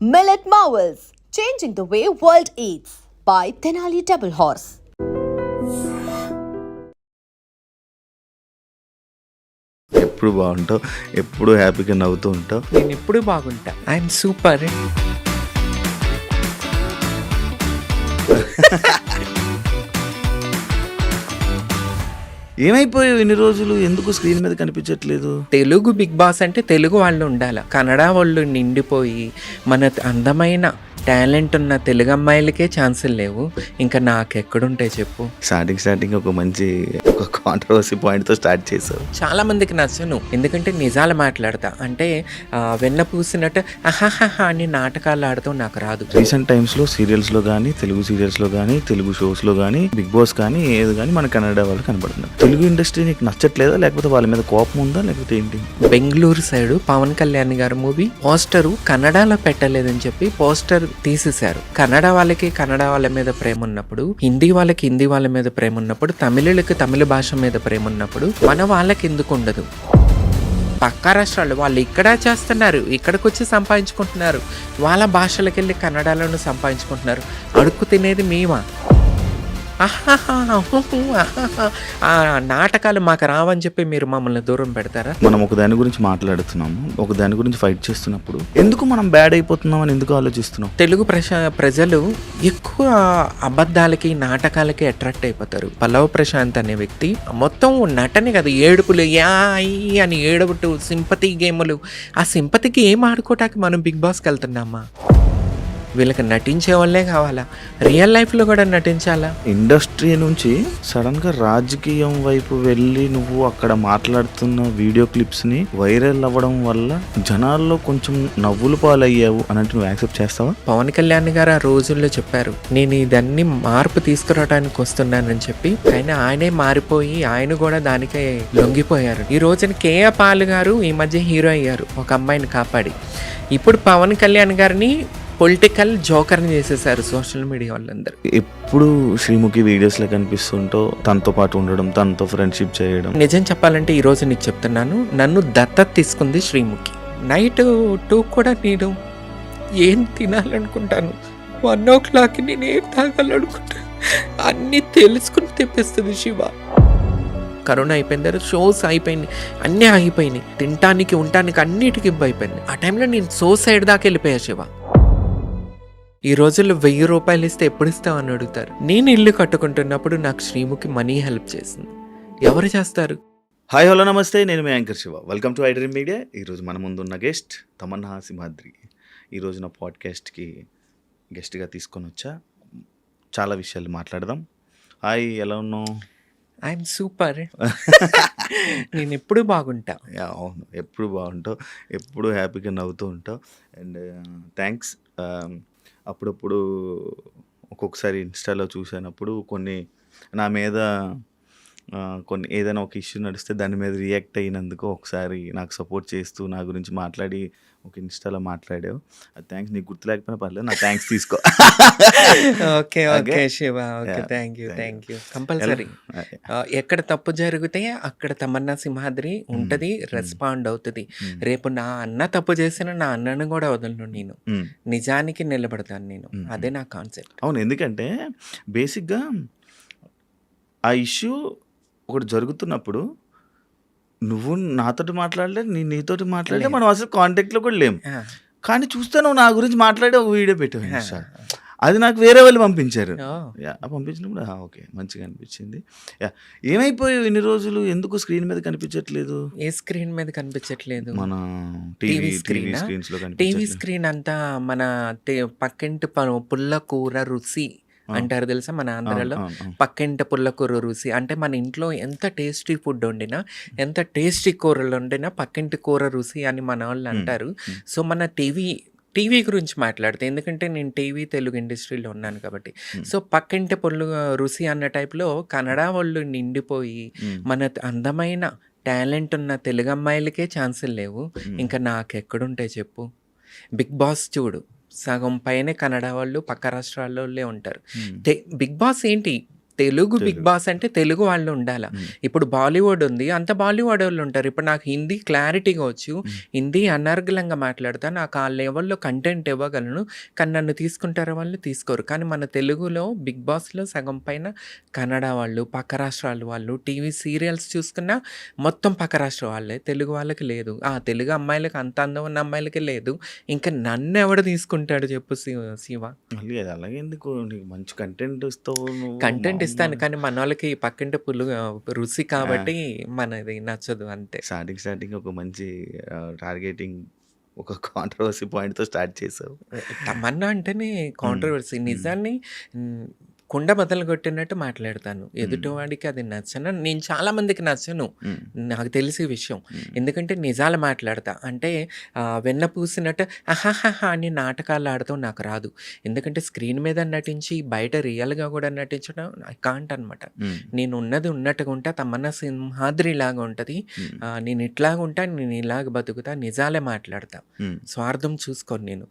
Millet Marvels, changing the way world eats by Tenali Double Horse. ఎప్పుడు బాగుంటావు, ఎప్పుడు హ్యాపీగా నవ్వుతూ ఉంటావు. నేను ఎప్పుడు బాగుంటా. I'm super. ఏమైపోయావు ఇన్ని రోజులు, ఎందుకు స్క్రీన్ మీద కనిపించట్లేదు? తెలుగు బిగ్ బాస్ అంటే తెలుగు వాళ్ళు ఉండాలి. కన్నడ వాళ్ళు నిండిపోయి మన అందమైన టాలెంట్ ఉన్న తెలుగు అమ్మాయిలకే ఛాన్సులు లేవు. ఇంకా నాకెక్కడుంటాయి చెప్పు. స్టార్టింగ్ ఒక మంచి కాంట్రవర్సీ పాయింట్తో స్టార్ట్ చేసావు. చాలా మందికి నచ్చను, ఎందుకంటే నిజాలు మాట్లాడతా. అంటే వెన్న పూసినట్టు అహాహా అని నాటకాలు ఆడుతూ నాకు రాదు. రీసెంట్ టైమ్స్లో సీరియల్స్లో కానీ, తెలుగు సీరియల్స్లో కానీ, తెలుగు షోస్లో కానీ, బిగ్ బాస్ కానీ, ఏది కానీ మన కన్నడ వాళ్ళు కనబడుతున్నారు. తెలుగు ఇండస్ట్రీ నీకు నచ్చట్లేదా, లేకపోతే వాళ్ళ మీద కోపం ఉందా, లేకపోతే ఏంటి? బెంగళూరు సైడ్ పవన్ కళ్యాణ్ గారి మూవీ పోస్టరు కన్నడలో పెట్టలేదని చెప్పి పోస్టర్ తీసేశారు. కన్నడ వాళ్ళకి కన్నడ వాళ్ళ మీద ప్రేమ ఉన్నప్పుడు, హిందీ వాళ్ళకి హిందీ వాళ్ళ మీద ప్రేమ ఉన్నప్పుడు, తమిళులకి తమిళ భాష మీద ప్రేమ ఉన్నప్పుడు మన వాళ్ళకి ఎందుకు ఉండదు? పక్క రాష్ట్రాలు వాళ్ళు ఇక్కడ చేస్తున్నారు, ఇక్కడికి వచ్చి సంపాదించుకుంటున్నారు, వాళ్ళ భాషలకు వెళ్ళి కన్నడలను సంపాదించుకుంటున్నారు. అడుక్కు తినేది మేమా? ఆ నాటకాలు మాకు రావని చెప్పి మీరు మమ్మల్ని దూరం పెడతారా? మనం ఒక దాని గురించి మాట్లాడుతున్నాము, ఒక దాని గురించి ఫైట్ చేస్తున్నప్పుడు ఎందుకు మనం బ్యాడ్ అయిపోతున్నాం అని ఎందుకు ఆలోచిస్తున్నాం? తెలుగు ప్రజలు ఎక్కువ అబద్ధాలకి నాటకాలకి అట్రాక్ట్ అయిపోతారు. పల్లవ ప్రశాంత్ అనే వ్యక్తి మొత్తం నటనే కదా, ఏడుపులు యాయి అని ఏడుపుటు, సింపతి గేములు. ఆ సింపతికి ఏం ఆడుకోవటానికి మనం బిగ్ బాస్కి వెళ్తున్నామా? వీళ్ళకి నటించే వాళ్ళే కావాలా? రియల్ లైఫ్లో కూడా నటించాలా? ఇండస్ట్రీ నుంచి సడన్గా రాజకీయం వైపు వెళ్ళి నువ్వు అక్కడ మాట్లాడుతున్న వీడియో క్లిప్స్ని వైరల్ అవ్వడం వల్ల జనాల్లో కొంచెం నవ్వులు పాలయ్యావు అని అంటే నువ్వు యాక్సెప్ట్ చేస్తావా? పవన్ కళ్యాణ్ గారు ఆ రోజుల్లో చెప్పారు, నేను ఇదన్నీ మార్పు తీసుకురావడానికి వస్తున్నానని చెప్పి. కానీ ఆయనే మారిపోయి ఆయన కూడా దానికే లొంగిపోయారు. ఈ రోజున కేఏ పాల్ గారు ఈ మధ్య హీరో అయ్యారు, ఒక అమ్మాయిని కాపాడి. ఇప్పుడు పవన్ కళ్యాణ్ గారిని పొలిటికల్ జోకర్ని చేసేసారు సోషల్ మీడియా వాళ్ళందరూ. ఎప్పుడు శ్రీముఖి వీడియోస్లో కనిపిస్తుంటో తనతో పాటు ఉండడం, తనతో ఫ్రెండ్షిప్ చేయడం. నిజం చెప్పాలంటే ఈ రోజు నీకు చెప్తున్నాను, నన్ను దత్తత తీసుకుంది శ్రీముఖి. నైట్ 2 కూడా నేను ఏం తినాలనుకుంటాను, 1 o'clock నేను ఏం తాగాలనుకుంటాను అన్నీ తెలుసుకుని తెప్పిస్తుంది శివ. కరోనా అయిపోయింది, షోస్ అయిపోయింది, అన్నీ ఆగిపోయినాయి, తినటానికి ఉండటానికి అన్నిటికీ అయిపోయింది. ఆ టైంలో నేను సైడ్ దాకా వెళ్ళిపోయా శివ. ఈ రోజుల్లో 1000 రూపాయలు ఇస్తే ఎప్పుడు ఇస్తామని అడుగుతారు. నేను ఇల్లు కట్టుకుంటున్నప్పుడు నాకు శ్రీముఖి మనీ హెల్ప్ చేసింది. ఎవరు చేస్తారు? హాయ్ హలో నమస్తే, నేను మీ anchor Shiva. Welcome to iDream media. ఈరోజు మన ముందు ఉన్న గెస్ట్ తమన్నా సింహాద్రి. ఈరోజు నా పాడ్కాస్ట్కి గెస్ట్గా తీసుకొని వచ్చా. చాలా విషయాలు మాట్లాడదాం. హాయ్, ఎలా ఉన్నావు? I'm super. నేను ఎప్పుడు బాగుంటా. అవును, ఎప్పుడు బాగుంటావు, ఎప్పుడు హ్యాపీగా నవ్వుతూ ఉంటావు. And thanks. అప్పుడప్పుడు ఒక్కొక్కసారి ఇన్స్టాలో చూసినప్పుడు కొన్ని నా మీద కొన్ని ఏదైనా ఒక ఇష్యూ నడిస్తే దాని మీద రియాక్ట్ అయినందుకు ఒకసారి నాకు సపోర్ట్ చేస్తూ నా గురించి మాట్లాడి ఒక ఇన్స్టాలో మాట్లాడావు. థ్యాంక్స్. నీకు గుర్తు లేకపోయినా పర్లేదు, నా థ్యాంక్స్ తీసుకో. Okay okay Shiva, okay, thank you. Compulsory ఎక్కడ తప్పు జరిగితే అక్కడ తమన్నా సింహాద్రి ఉంటుంది, రెస్పాండ్ అవుతుంది. రేపు నా అన్న తప్పు చేసిన నా అన్నను కూడా వదలను, నేను నిజానికి నిలబడతాను నేను. అదే నా కాన్సెప్ట్. అవును, ఎందుకంటే బేసిక్గా ఆ ఇష్యూ ఒకటి జరుగుతున్నప్పుడు నువ్వు నాతోటి మాట్లాడలే, నేను నీతోటి మాట్లాడలే, మనం అసలు కాంటాక్ట్లో కూడా లేము. కానీ చూస్తే నువ్వు నా గురించి మాట్లాడి ఒక వీడియో పెట్టావు. అది నాకు వేరే వాళ్ళు పంపించారు. పంపించినప్పుడు ఓకే, మంచిగా అనిపించింది. ఏమైపోయావు ఇన్ని రోజులు, ఎందుకు స్క్రీన్ మీద కనిపించట్లేదు? ఏ స్క్రీన్ మీద కనిపించట్లేదు? మన టీవీ స్క్రీన్ అంతా మన పక్కింటి పుల్లకూర రుచి అంటారు తెలుసా మన ఆంధ్రాలో. పక్కింటి పుల్లకూర రుచి అంటే మన ఇంట్లో ఎంత టేస్టీ ఫుడ్ వండినా, ఎంత టేస్టీ కూరలు వండినా పక్కింటి కూర రుచి అని మన వాళ్ళు అంటారు. సో మన టీవీ గురించి మాట్లాడితే, ఎందుకంటే నేను టీవీ తెలుగు ఇండస్ట్రీలో ఉన్నాను కాబట్టి. సో పక్కింటి రుచి అన్న టైప్లో కన్నడ వాళ్ళు నిండిపోయి మన అందమైన టాలెంట్ ఉన్న తెలుగు అమ్మాయిలకే ఛాన్సులు లేవు. ఇంకా నాకెక్కడుంటాయి చెప్పు. బిగ్ బాస్ చూడు, సగం పైనే కన్నడ వాళ్ళు పక్క రాష్ట్రాల్లో ఉంటారు. బిగ్ బాస్ ఏంటి, తెలుగు బిగ్ బాస్ అంటే తెలుగు వాళ్ళు ఉండాల. ఇప్పుడు బాలీవుడ్ ఉంది, అంత బాలీవుడ్ వాళ్ళు ఉంటారు. ఇప్పుడు నాకు హిందీ క్లారిటీగా వచ్చు, హిందీ అనర్గళంగా మాట్లాడతా, నాకు ఆ లెవెల్లో కంటెంట్ ఇవ్వగలను. కానీ నన్ను తీసుకుంటారో వాళ్ళు తీసుకోరు. కానీ మన తెలుగులో బిగ్ బాస్లో సగం పైన కన్నడ వాళ్ళు, పక్క రాష్ట్రాల వాళ్ళు, టీవీ సీరియల్స్ చూసుకున్నా మొత్తం పక్క రాష్ట్ర వాళ్ళే, తెలుగు వాళ్ళకి లేదు. తెలుగు అమ్మాయిలకి అంత అందం ఉన్న అమ్మాయిలకి లేదు. ఇంకా నన్ను ఎవడు తీసుకుంటాడు చెప్పు శివ. మళ్ళీ అది అలాగే ఎందుకు, నీకు మంచి కంటెంట్ ఇస్తావు నువ్వు, కంటెంట్ ఇస్తాను మామూలు కానీ మన వాళ్ళకి పక్కింటి పుల్లు రుచి కాబట్టి మనది నచ్చదు అంతే. స్టార్టింగ్ ఒక మంచి టార్గెటింగ్, ఒక కాంట్రవర్సీ పాయింట్తో స్టార్ట్ చేసావు. తమన్నా అంటేనే కాంట్రవర్సీ. నిజాన్ని కుండ బద్దలు కొట్టినట్టు మాట్లాడతాను. ఎదుటివాడికి అది నచ్చను. నేను చాలా మందికి నచ్చను, నాకు తెలిసే విషయం. ఎందుకంటే నిజాలు మాట్లాడతా. అంటే వెన్న పూసినట్టు అహాహా అని నాటకాలు ఆడతాం నాకు రాదు. ఎందుకంటే స్క్రీన్ మీద నటించి బయట రియల్గా కూడా నటించడం ఐ కాంట్ అనమాట. నేను ఉన్నది ఉన్నట్టుగా ఉంటా. తమన్నా సింహాద్రి లాగా ఉంటుంది. నేను ఇట్లాగా ఉంటా, నేను ఇలాగ బతుకుతా, నిజాలే మాట్లాడతా, స్వార్థం చూసుకోను నేను.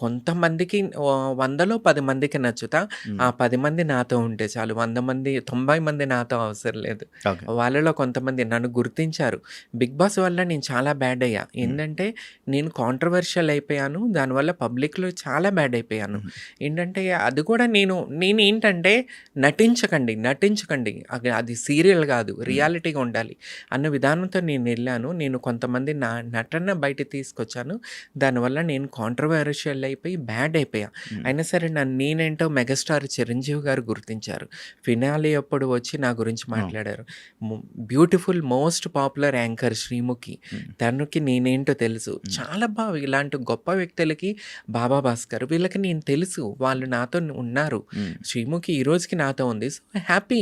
కొంతమందికి 100లో 10 మందికి నచ్చుతా. ఆ 10 మంది నాతో ఉంటే చాలు. 100 మంది 90 మంది నాతో అవసరం లేదు. వాళ్ళలో కొంతమంది నన్ను గుర్తించారు. బిగ్ బాస్ వల్ల నేను చాలా బ్యాడ్ అయ్యా. ఏంటంటే నేను కాంట్రవర్షియల్ అయిపోయాను. దానివల్ల పబ్లిక్లో చాలా బ్యాడ్ అయిపోయాను. ఏంటంటే అది కూడా నేనేంటంటే నటించకండి, అది సీరియల్ కాదు, రియాలిటీగా ఉండాలి అన్న విధానంతో నేను వెళ్ళాను. నేను కొంతమంది నటన బయట తీసుకొచ్చాను. దానివల్ల నేను కాంట్రవర్షియల్ అయిపోయి బ్యాడ్ అయిపోయా. అయినా సరే నేనేంటో మెగాస్టార్ చిరంజీవి గారు గుర్తించారు. ఫినాలే అప్పుడు వచ్చి నా గురించి మాట్లాడారు. Beautiful most popular anchor Sreemukhi, తనకి నేనేంటో తెలుసు. చాలా బాగా ఇలాంటి గొప్ప వ్యక్తులకి బాబా భాస్కర్, వీళ్ళకి నేను తెలుసు, వాళ్ళు నాతో ఉన్నారు. శ్రీముఖి ఈ రోజుకి నాతో ఉంది. So happy.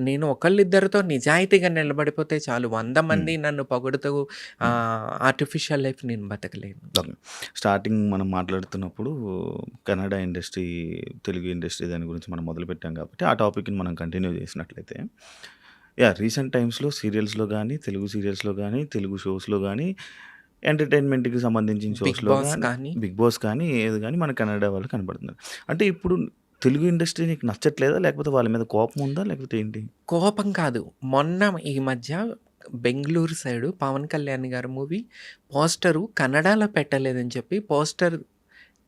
నేను ఒకళ్ళిద్దరితో నిజాయితీగా నిలబడిపోతే చాలు. 100 మంది నన్ను పొగుడుతూ ఆర్టిఫిషియల్ లైఫ్ నేను బతకలేను. స్టార్టింగ్ మనం మాట్లాడుతున్నప్పుడు కన్నడ ఇండస్ట్రీ, తెలుగు ఇండస్ట్రీ దాని గురించి మనం మొదలుపెట్టాం కాబట్టి ఆ టాపిక్ని మనం కంటిన్యూ చేసినట్లయితే, రీసెంట్ టైమ్స్లో సీరియల్స్లో కానీ, తెలుగు సీరియల్స్లో కానీ, తెలుగు షోస్లో కానీ, ఎంటర్టైన్మెంట్కి సంబంధించిన షోస్లో కానీ, బిగ్ బాస్ కానీ, ఏది కానీ మన కన్నడ వాళ్ళు కనబడుతున్నారు. అంటే ఇప్పుడు తెలుగు ఇండస్ట్రీ నీకు నచ్చట్లేదా, లేకపోతే వాళ్ళ మీద కోపం ఉందా, లేకపోతే ఏంటి? కోపం కాదు. మొన్న ఈ మధ్య బెంగళూరు సైడు పవన్ కళ్యాణ్ గారి మూవీ పోస్టరు కన్నడలో పెట్టలేదని చెప్పి పోస్టర్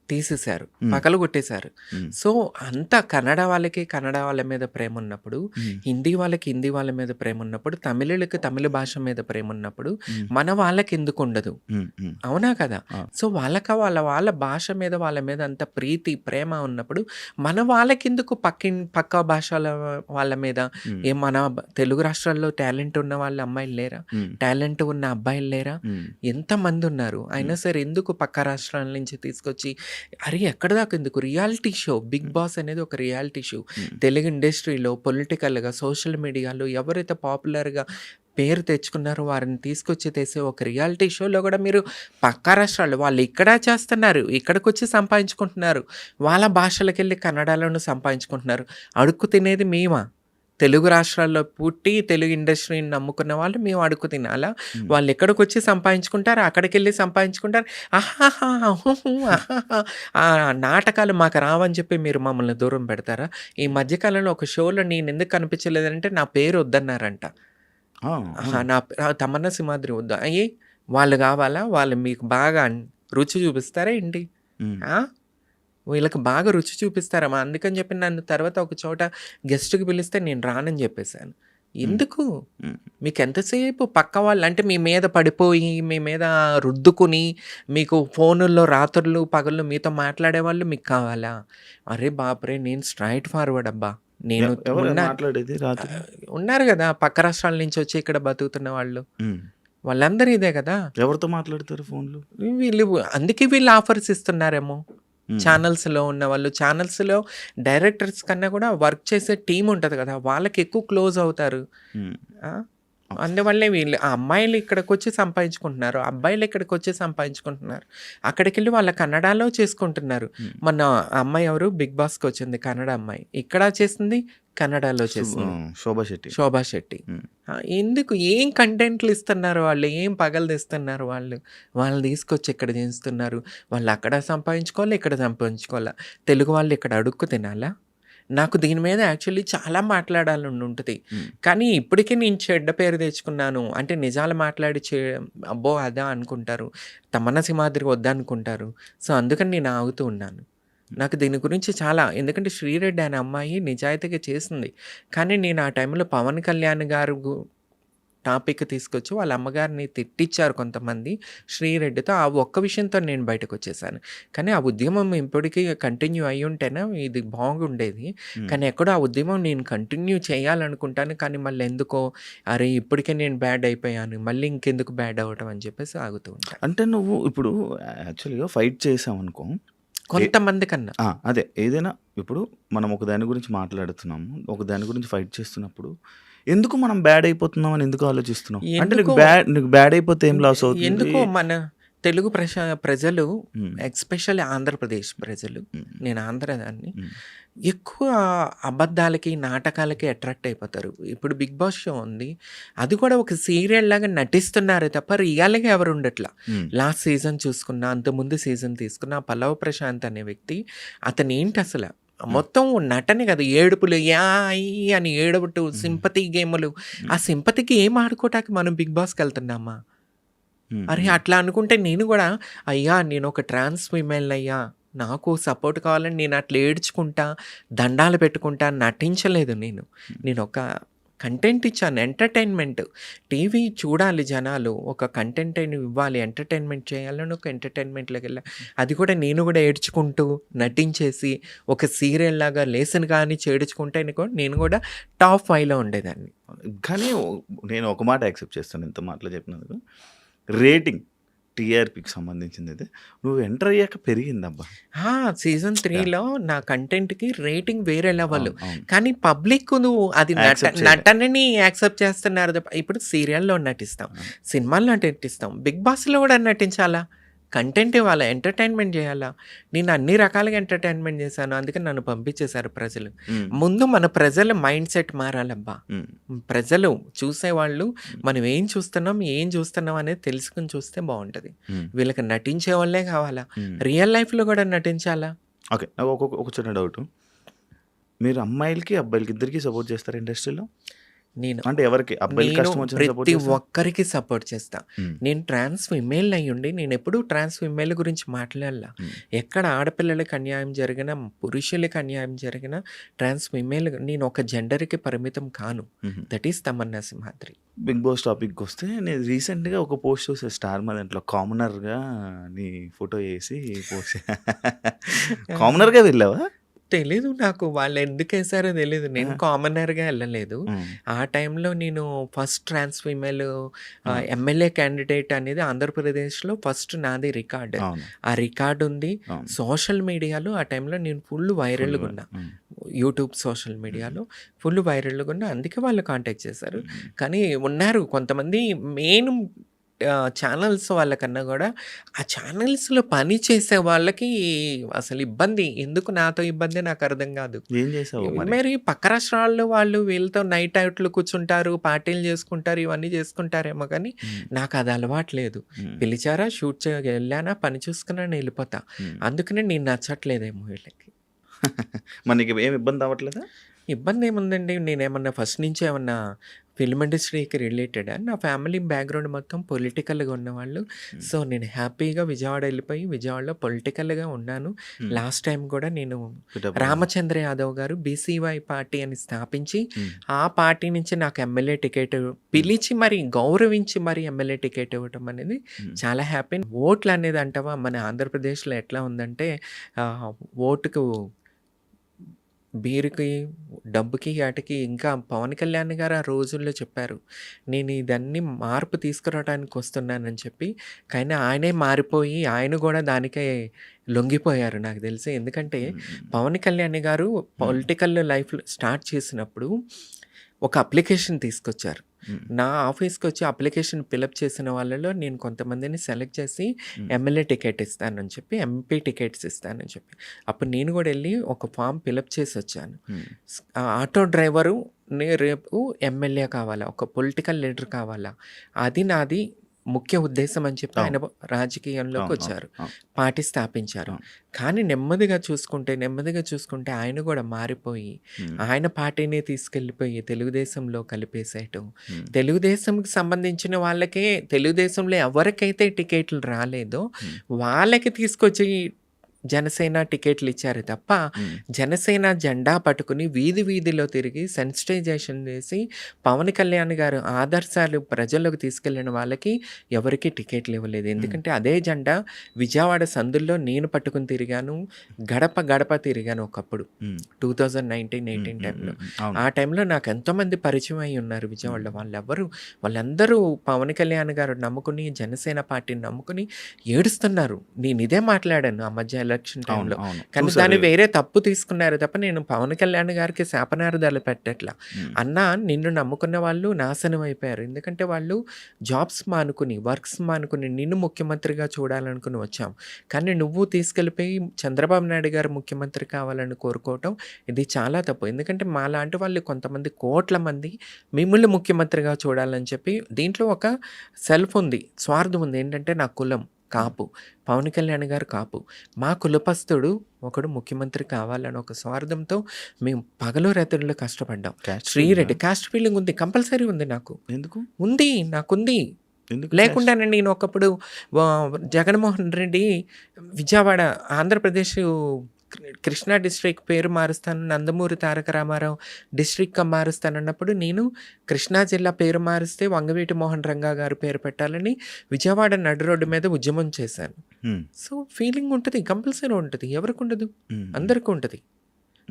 తీసేశారు, పగలు కొట్టేశారు. సో అంత కన్నడ వాళ్ళకి కన్నడ వాళ్ళ మీద ప్రేమ ఉన్నప్పుడు, హిందీ వాళ్ళకి హిందీ వాళ్ళ మీద ప్రేమ ఉన్నప్పుడు, తమిళులకి తమిళ భాష మీద ప్రేమ ఉన్నప్పుడు మన వాళ్ళకి ఎందుకు ఉండదు? అవునా కదా? సో వాళ్ళ భాష మీద వాళ్ళ మీద అంత ప్రీతి ప్రేమ ఉన్నప్పుడు మన వాళ్ళకి ఎందుకు పక్క భాషల వాళ్ళ మీద? మన తెలుగు రాష్ట్రాల్లో టాలెంట్ ఉన్న వాళ్ళ అమ్మాయిలు లేరా? టాలెంట్ ఉన్న అబ్బాయిలు లేరా? ఎంతమంది ఉన్నారు? అయినా సరే ఎందుకు పక్క రాష్ట్రాల నుంచి తీసుకొచ్చి అరే ఎక్కడ దాకా ఎందుకు? రియాలిటీ షో బిగ్ బాస్ అనేది ఒక రియాలిటీ షో. తెలుగు ఇండస్ట్రీలో పొలిటికల్గా, సోషల్ మీడియాలో ఎవరైతే పాపులర్గా పేరు తెచ్చుకున్నారో వారిని తీసుకొచ్చి తెసే ఒక రియాలిటీ షోలో కూడా మీరు పక్క రాష్ట్రాలు వాళ్ళు ఇక్కడ చేస్తున్నారు, ఇక్కడికి వచ్చి సంపాదించుకుంటున్నారు, వాళ్ళ భాషలకు వెళ్ళి కన్నడలోనూ సంపాదించుకుంటున్నారు. అడుక్కు తినేది మేమా? తెలుగు రాష్ట్రాల్లో పుట్టి తెలుగు ఇండస్ట్రీని నమ్ముకున్న వాళ్ళు మేము అడుగు తినాలా? వాళ్ళు ఎక్కడికి వచ్చి సంపాదించుకుంటారు, అక్కడికి వెళ్ళి సంపాదించుకుంటారు. నాటకాలు మాకు రావని చెప్పి మీరు మమ్మల్ని దూరం పెడతారా? ఈ మధ్యకాలంలో ఒక షోలో నేను ఎందుకు కనిపించలేదంటే నా పేరు వద్దన్నారంట. తమన్నా సింహాద్రి వద్దా? వాళ్ళు కావాలా? వాళ్ళు మీకు బాగా రుచి చూపిస్తారా ఏంటి? వీళ్ళకి బాగా రుచి చూపిస్తారమ్మా. అందుకని చెప్పి నన్ను తర్వాత ఒక చోట గెస్ట్కి పిలిస్తే నేను రానని చెప్పేశాను. ఎందుకు? మీకు ఎంతసేపు పక్క వాళ్ళు అంటే మీ మీద పడిపోయి మీ మీద రుద్దుకుని మీకు ఫోనుల్లో రాత్రులు పగళ్ళు మీతో మాట్లాడేవాళ్ళు మీకు కావాలా? అరే బాపురే, నేను స్ట్రైట్ ఫార్వర్డ్ అబ్బా. నేను ఉన్నారు కదా పక్క రాష్ట్రాల నుంచి వచ్చి ఇక్కడ బతుకుతున్న వాళ్ళు, వాళ్ళందరూ ఇదే కదా. ఎవరితో మాట్లాడతారు ఫోన్లో? అందుకే వీళ్ళు ఆఫర్స్ ఇస్తున్నారేమో. ఛానల్స్లో ఉన్న వాళ్ళు, ఛానల్స్లో డైరెక్టర్స్ కన్నా కూడా వర్క్ చేసే టీం ఉంటుంది కదా, వాళ్ళకి ఎక్కువ క్లోజ్ అవుతారు. అందువల్లే వీళ్ళు అమ్మాయిలు ఇక్కడికి వచ్చి సంపాదించుకుంటున్నారు, అబ్బాయిలు ఇక్కడికి వచ్చి సంపాదించుకుంటున్నారు. అక్కడికి వెళ్ళి వాళ్ళ కన్నడలో చేసుకుంటున్నారు. మన అమ్మాయి ఎవరు బిగ్ బాస్కి వచ్చింది, కన్నడ అమ్మాయి. ఇక్కడ చేసింది కన్నడలో చేసింది, శోభా శెట్టి. ఎందుకు? ఏం కంటెంట్లు ఇస్తున్నారు వాళ్ళు, ఏం పగలు తెస్తున్నారు వాళ్ళు తీసుకొచ్చి ఇక్కడ చేస్తున్నారు. వాళ్ళు అక్కడ సంపాదించుకోవాలి, ఇక్కడ సంపాదించుకోవాలా? తెలుగు వాళ్ళు ఇక్కడ అడుక్కు తినాలా? నాకు దీని మీద యాక్చువల్లీ చాలా మాట్లాడాలని ఉంటుంది. కానీ ఇప్పటికే నేను చెడ్డ పేరు తెచ్చుకున్నాను. అంటే నిజాలు మాట్లాడి అబ్బో! అదా అనుకుంటారు. తమన్నా సింహాద్రి వద్దనుకుంటారు. సో, అందుకని నేను ఆగుతూ ఉన్నాను. నాకు దీని గురించి చాలా ఎందుకంటే శ్రీరెడ్డి అనే అమ్మాయి నిజాయితీగా చేసింది. కానీ నేను ఆ టైంలో పవన్ కళ్యాణ్ గారు టాపిక్ తీసుకొచ్చి వాళ్ళ అమ్మగారిని తిట్టిచ్చారు కొంతమంది శ్రీరెడ్డితో. ఆ ఒక్క విషయంతో నేను బయటకొచ్చేసాను. కానీ ఆ ఉద్యమం ఇప్పటికీ కంటిన్యూ అయ్యి ఉంటేనే ఇది బాగుండేది. కానీ ఎక్కడో ఆ ఉద్యమం నేను కంటిన్యూ చేయాలనుకుంటాను. కానీ మళ్ళీ ఎందుకో అరే! ఇప్పటికే నేను బ్యాడ్ అయిపోయాను. మళ్ళీ ఇంకెందుకు బ్యాడ్ అవ్వటం అని చెప్పేసి ఆగుతూ ఉంటాను. అంటే నువ్వు ఇప్పుడు యాక్చువల్‌గా ఫైట్ చేసావనుకో కొంతమంది కన్నా. అదే ఏదైనా ఇప్పుడు మనం ఒక దాని గురించి మాట్లాడుతున్నాము. ఒక దాని గురించి ఫైట్ చేస్తున్నప్పుడు ఎందుకు మనం బ్యాడ్ అయిపోతున్నాం అని ఎందుకు ఆలోచిస్తున్నాం? అంటే నీకు బ్యాడ్ అయిపోతే ఏం లాస్ అవుతుంది? ఎందుకో మన తెలుగు ప్రజలు ఎస్పెషల్లీ ఆంధ్రప్రదేశ్ ప్రజలు, నేను ఆంధ్రదాన్ని, ఎక్కువ అబద్ధాలకి నాటకాలకి అట్రాక్ట్ అయిపోతారు. ఇప్పుడు బిగ్ బాస్ షో ఉంది, అది కూడా ఒక సీరియల్ లాగా నటిస్తున్నారు తప్ప రియల్గా ఎవరు ఉండట్లా. లాస్ట్ సీజన్ చూసుకున్నా, అంతకుముందు సీజన్ తీసుకున్నా, పల్లవ ప్రశాంత్ అనే వ్యక్తి అతను ఏంటి అసలు మొత్తం నటనే కదా, ఏడుపులు యాయి అని ఏడుపుటు, సింపతి గేములు. ఆ సింపతికి ఏం ఆడుకోవటానికి మనం బిగ్ బాస్కి వెళ్తున్నామా? అరే అట్లా అనుకుంటే నేను కూడా అయ్యా నేను ఒక ట్రాన్స్ ఫీమేల్ అయ్యా, నాకు సపోర్ట్ కావాలని నేను అట్లా ఏడ్చుకుంటా, దండాలు పెట్టుకుంటా నటించలేదు. నేను ఒక కంటెంట్ ఇచ్చాను, ఎంటర్టైన్మెంట్. టీవీ చూడాలి జనాలు, ఒక కంటెంట్ ఇవ్వాలి, ఎంటర్టైన్మెంట్ చేయాలని ఒక ఎంటర్టైన్మెంట్లోకి వెళ్ళా. అది కూడా నేను కూడా ఏడ్చుకుంటూ నటించేసి ఒక సీరియల్ లాగా లేసన్ కానీ చేడ్చుకుంటే నేను కూడా టాప్ 5లో ఉండేదాన్ని. కానీ నేను ఒక మాట యాక్సెప్ట్ చేస్తాను, ఇంత మాటలు చెప్పినందుకు. రేటింగ్ టీఆర్పీకి సంబంధించింది అయితే నువ్వు ఎంటర్ అయ్యాక పెరిగిందబ్బా. సీజన్ 3లో నా కంటెంట్కి రేటింగ్ వేరే లెవెల్. కానీ పబ్లిక్ నువ్వు అది నటనని యాక్సెప్ట్ చేస్తున్నారు తప్ప. ఇప్పుడు సీరియల్లో నటిస్తాం, సినిమాల్లో నటిస్తాం, బిగ్ బాస్లో కూడా నటించాలా, కంటెంట్ ఇవ్వాలా, ఎంటర్టైన్మెంట్ చేయాలా. నేను అన్ని రకాలుగా ఎంటర్టైన్మెంట్ చేశాను, అందుకని నన్ను పంపించేశారు ప్రజలు. ముందు మన ప్రజల మైండ్ సెట్ మారాలబ్బా. ప్రజలు చూసేవాళ్ళు మనం ఏం చూస్తున్నాం అనేది తెలుసుకుని చూస్తే బాగుంటుంది. వీళ్ళకి నటించే వాళ్ళే కావాలా, రియల్ లైఫ్లో కూడా నటించాలా. ఓకే, ఒక చిన్న డౌట్. మీరు అమ్మాయిలకి అబ్బాయిలకి ఇద్దరికి సపోర్ట్ చేస్తారు ఇండస్ట్రీలో? నేను అంటే ఎవరికి అబ్బాయిలకి కష్టం వచ్చినా సపోర్ట్ ప్రతి చేస్తారా? ఒక్కరికి సపోర్ట్ చేస్తా. నేను ట్రాన్స్ ఫిమేల్ అయ్యుండి నేను ఎప్పుడూ ట్రాన్స్ ఫిమేల్ గురించి మాట్లాడలా. ఎక్కడ ఆడపిల్లలకి అన్యాయం జరిగినా, పురుషులకి అన్యాయం జరిగినా, ట్రాన్స్ ఫిమేల్ నేను ఒక జెండర్కి పరిమితం కాను. That is Tamanna Simhadri. Big boss టాపిక్కి వస్తే నేను రీసెంట్గా ఒక పోస్ట్ చూసే స్టార్ మా దాంట్లో కామనర్గా నీ ఫోటో వేసి పోస్ట్. కామనర్గా వెళ్ళావా? తెలీదు నాకు, వాళ్ళు ఎందుకు వేసారో తెలీదు. నేను కామనర్గా వెళ్ళలేదు. ఆ టైంలో నేను first trans female MLA candidate అనేది ఆంధ్రప్రదేశ్లో ఫస్ట్ నాది రికార్డ్. ఆ రికార్డ్ ఉంది సోషల్ మీడియాలో. ఆ టైంలో నేను ఫుల్ వైరల్గా ఉన్నా, యూట్యూబ్ సోషల్ మీడియాలో ఫుల్ వైరల్గా ఉన్నా. అందుకే వాళ్ళు కాంటాక్ట్ చేశారు. కానీ ఉన్నారు కొంతమంది మెయిన్ ఛానల్స్ వాళ్ళకన్నా కూడా ఆ ఛానల్స్లో పని చేసే వాళ్ళకి అసలు ఇబ్బంది. ఎందుకు నాతో ఇబ్బంది నాకు అర్థం కాదు. ఏం చేసావు మరి? మరి పక్క రాష్ట్రాల్లో వాళ్ళు వీళ్ళతో నైట్ అవుట్లు కూర్చుంటారు, పార్టీలు చేసుకుంటారు, ఇవన్నీ చేసుకుంటారేమో. కానీ నాకు అది అలవాటు లేదు. పిలిచారా, షూట్ వెళ్ళానా, పని చూసుకున్నాను, వెళ్ళిపోతా. అందుకనే నేను నచ్చట్లేదేమో వీళ్ళకి. మరి నీకు ఏం ఇబ్బంది అవ్వట్లేదా? ఇబ్బంది ఏముందండి, నేనేమన్నా ఫస్ట్ నుంచి ఏమన్నా ఫిల్మ్ ఇండస్ట్రీకి రిలేటెడా? నా ఫ్యామిలీ బ్యాక్గ్రౌండ్ మొత్తం పొలిటికల్గా ఉన్నవాళ్ళు. సో నేను హ్యాపీగా విజయవాడ వెళ్ళిపోయి విజయవాడలో పొలిటికల్గా ఉన్నాను. లాస్ట్ టైం కూడా నేను రామచంద్ర యాదవ్ గారు బీసీవై పార్టీ అని స్థాపించి ఆ పార్టీ నుంచి నాకు ఎమ్మెల్యే టికెట్ పిలిచి మరి గౌరవించి మరి ఎమ్మెల్యే టికెట్ ఇవ్వటం అనేది చాలా హ్యాపీ. ఓట్లు అనేది అంటావా, మన ఆంధ్రప్రదేశ్లో ఎట్లా ఉందంటే ఓటుకు బీరుకి, డబ్బుకి, వాటికి ఇంకా పవన్ కళ్యాణ్ గారు ఆ రోజుల్లో చెప్పారు నేను ఇదన్నీ మార్పు తీసుకురావడానికి వస్తున్నానని చెప్పి. కానీ ఆయనే మారిపోయి ఆయన కూడా దానికే లొంగిపోయారు నాకు తెలిసి. ఎందుకంటే పవన్ కళ్యాణ్ గారు పొలిటికల్ లైఫ్ స్టార్ట్ చేసినప్పుడు ఒక అప్లికేషన్ తీసుకొచ్చారు. నా ఆఫీస్కి వచ్చి అప్లికేషన్ ఫిలప్ చేసిన వాళ్ళలో నేను కొంతమందిని సెలెక్ట్ చేసి ఎమ్మెల్యే టికెట్ ఇస్తానని చెప్పి, ఎంపీ టికెట్స్ ఇస్తానని చెప్పి, అప్పుడు నేను కూడా వెళ్ళి ఒక ఫామ్ ఫిలప్ చేసి వచ్చాను. ఆటో డ్రైవరు రేపు ఎమ్మెల్యే కావాలా, ఒక పొలిటికల్ లీడర్ కావాలా, అది నాది ముఖ్య ఉద్దేశం అని చెప్పి ఆయన రాజకీయంలోకి అవును. వచ్చారు, అవును. పార్టీ స్థాపించారు. అవును. కానీ నెమ్మదిగా చూసుకుంటే ఆయన కూడా మారిపోయి ఉమ్. ఆయన పార్టీని తీసుకెళ్ళిపోయి తెలుగుదేశంలో కలిపేసేయటం, ఉమ్. తెలుగుదేశంకి సంబంధించిన వాళ్ళకే, తెలుగుదేశంలో ఎవరికైతే టికెట్లు రాలేదో ఉమ్. వాళ్ళకి తీసుకొచ్చి జనసేన టికెట్లు ఇచ్చారు తప్ప ఉమ్. జనసేన జెండా పట్టుకుని వీధిలో తిరిగి సెన్సిటైజేషన్ చేసి పవన్ కళ్యాణ్ గారు ఆదర్శాలు ప్రజల్లోకి తీసుకెళ్ళిన వాళ్ళకి ఎవరికి టికెట్లు ఇవ్వలేదు. ఎందుకంటే అదే జెండా విజయవాడ సందుల్లో నేను పట్టుకుని తిరిగాను, గడప తిరిగాను ఒకప్పుడు ఉమ్. 2019-18 ఉమ్. టైంలో. అవును. ఆ టైంలో నాకు ఎంతోమంది పరిచయం అయి ఉన్నారు విజయవాడలో. వాళ్ళందరూ పవన్ కళ్యాణ్ గారు నమ్ముకుని, జనసేన పార్టీని నమ్ముకుని ఏడుస్తున్నారు. నేను ఇదే మాట్లాడాను ఆ మధ్య ఎలక్షన్ అవును. టైంలో. అవును. కానీ చూసారు. దాన్ని వేరే తప్పు తీసుకున్నారు తప్ప నేను పవన్ కళ్యాణ్ గారికి శాపనార్థాలు పెట్టట్లా. ఉమ్. అన్నా నిన్ను నమ్ముకున్న వాళ్ళు నాశనం అయిపోయారు. ఎందుకంటే వాళ్ళు జాబ్స్ మానుకుని, వర్క్స్ మానుకుని నిన్ను ముఖ్యమంత్రిగా చూడాలనుకుని వచ్చాం. కానీ నువ్వు తీసుకెళ్ళిపోయి చంద్రబాబు నాయుడు గారు ముఖ్యమంత్రి కావాలని కోరుకోవటం ఇది చాలా తప్పు. ఎందుకంటే మాలాంటి వాళ్ళు కొంతమంది కోట్ల మంది మిమ్మల్ని ముఖ్యమంత్రిగా చూడాలని చెప్పి దీంట్లో ఒక సెల్ఫ్ ఉంది, స్వార్థం ఉంది. ఏంటంటే నా కులం కాపు, పవన్ కళ్యాణ్ గారు కాపు, మా కులపస్తుడు ఒకడు ముఖ్యమంత్రి కావాలని ఒక స్వార్థంతో మేము పగలు రాత్రుల్లో కష్టపడ్డాం. Caste శ్రీరెడ్డి కాస్ట్ ఫీలింగ్ ఉంది, కంపల్సరీ ఉంది, ఎందుకు నాకుంది. ఎందుకు లేకుండానే నేను ఒకప్పుడు జగన్మోహన్ రెడ్డి విజయవాడ ఆంధ్రప్రదేశ్ కృష్ణా డిస్ట్రిక్ట్ పేరు మారుస్తాను, నందమూరి తారక రామారావు డిస్ట్రిక్ట్గా మారుస్తానన్నప్పుడు నేను కృష్ణా జిల్లా పేరు మారిస్తే వంగవీటి మోహన్ రంగా గారు పేరు పెట్టాలని విజయవాడ నడు రోడ్డు మీద ఉద్యమం చేశాను. ఉమ్. సో ఫీలింగ్ ఉంటుంది, కంపల్సరీ ఉంటుంది. ఎవరికి ఉండదు? ఉమ్. అందరికీ ఉంటుంది.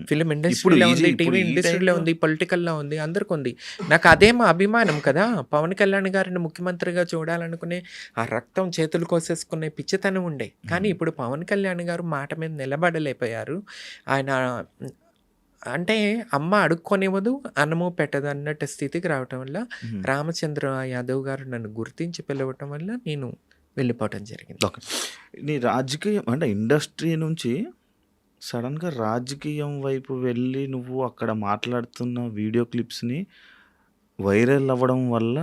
ఫిలిం ఇప్పుడు ఇండస్ట్రీలో ఉంది, ఇప్పుడు టీవీ ఈ ఇండస్ట్రీలో టైంలో ఉంది, పొలిటికల్లో ఉంది, అందరికీ ఉంది. నాకు అదే మా అభిమానం కదా. పవన్ కళ్యాణ్ గారిని ముఖ్యమంత్రిగా చూడాలనుకునే ఆ రక్తం చేతులు కోసేసుకునే పిచ్చితనం ఉండే. కానీ ఇప్పుడు పవన్ కళ్యాణ్ గారు మాట మీద నిలబడలేకపోయారు. ఆయన అంటే అమ్మ అడుక్కొనివ్వదు, అన్నము పెట్టదు అన్నట్టు స్థితికి రావటం వల్ల ఉమ్. రామచంద్ర యాదవ్ గారు నన్ను గుర్తించి పిలవటం వల్ల నేను వెళ్ళిపోవటం జరిగింది. ఓకే. నీ రాజకీయం అంటే ఇండస్ట్రీ నుంచి సడన్గా రాజకీయం వైపు వెళ్ళి నువ్వు అక్కడ మాట్లాడుతున్న వీడియో క్లిప్స్ని వైరల్ అవ్వడం వల్ల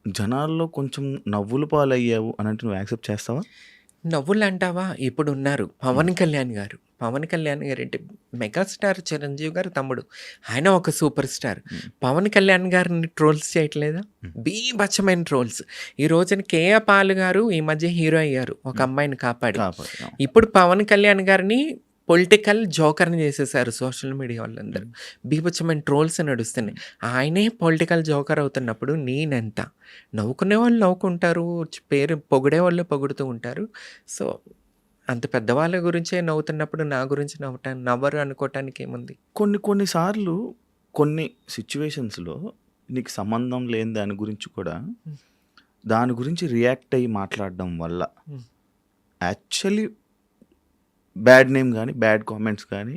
జనాల్లో కొంచెం నవ్వులు పాలయ్యావు అని అంటే నువ్వు యాక్సెప్ట్ చేస్తావా? నవ్వులు అంటావా? ఇప్పుడు ఉన్నారు పవన్ కళ్యాణ్ గారు. పవన్ కళ్యాణ్ గారు అంటే మెగాస్టార్ చిరంజీవి గారు తమ్ముడు. ఆయన ఒక సూపర్ స్టార్. పవన్ కళ్యాణ్ గారిని ట్రోల్స్ చేయట్లేదా? బీభత్సమైన ట్రోల్స్. ఈ రోజున కేఏ పాల్ గారు ఈ మధ్య హీరో అయ్యారు, ఒక అమ్మాయిని కాపాడి. ఇప్పుడు పవన్ కళ్యాణ్ గారిని పొలిటికల్ జోకర్ని చేసేసారు సోషల్ మీడియా వాళ్ళందరూ. బీభత్సమైన ట్రోల్స్ నడుస్తున్నాయి. ఆయనే పొలిటికల్ జోకర్ అవుతున్నప్పుడు నేనెంత? నవ్వుకునే వాళ్ళు నవ్వుకుంటారు, పేరు పొగిడే వాళ్ళు పొగుడుతూ ఉంటారు. సో అంత పెద్దవాళ్ళ గురించే నవ్వుతున్నప్పుడు నా గురించి నవ్వరు అనుకోవటానికి ఏముంది? కొన్నిసార్లు కొన్ని సిచ్యువేషన్స్లో నీకు సంబంధం లేని దాని గురించి కూడా దాని గురించి రియాక్ట్ అయ్యి మాట్లాడడం వల్ల యాక్చువల్లీ బ్యాడ్ నేమ్ కానీ బ్యాడ్ కామెంట్స్ కానీ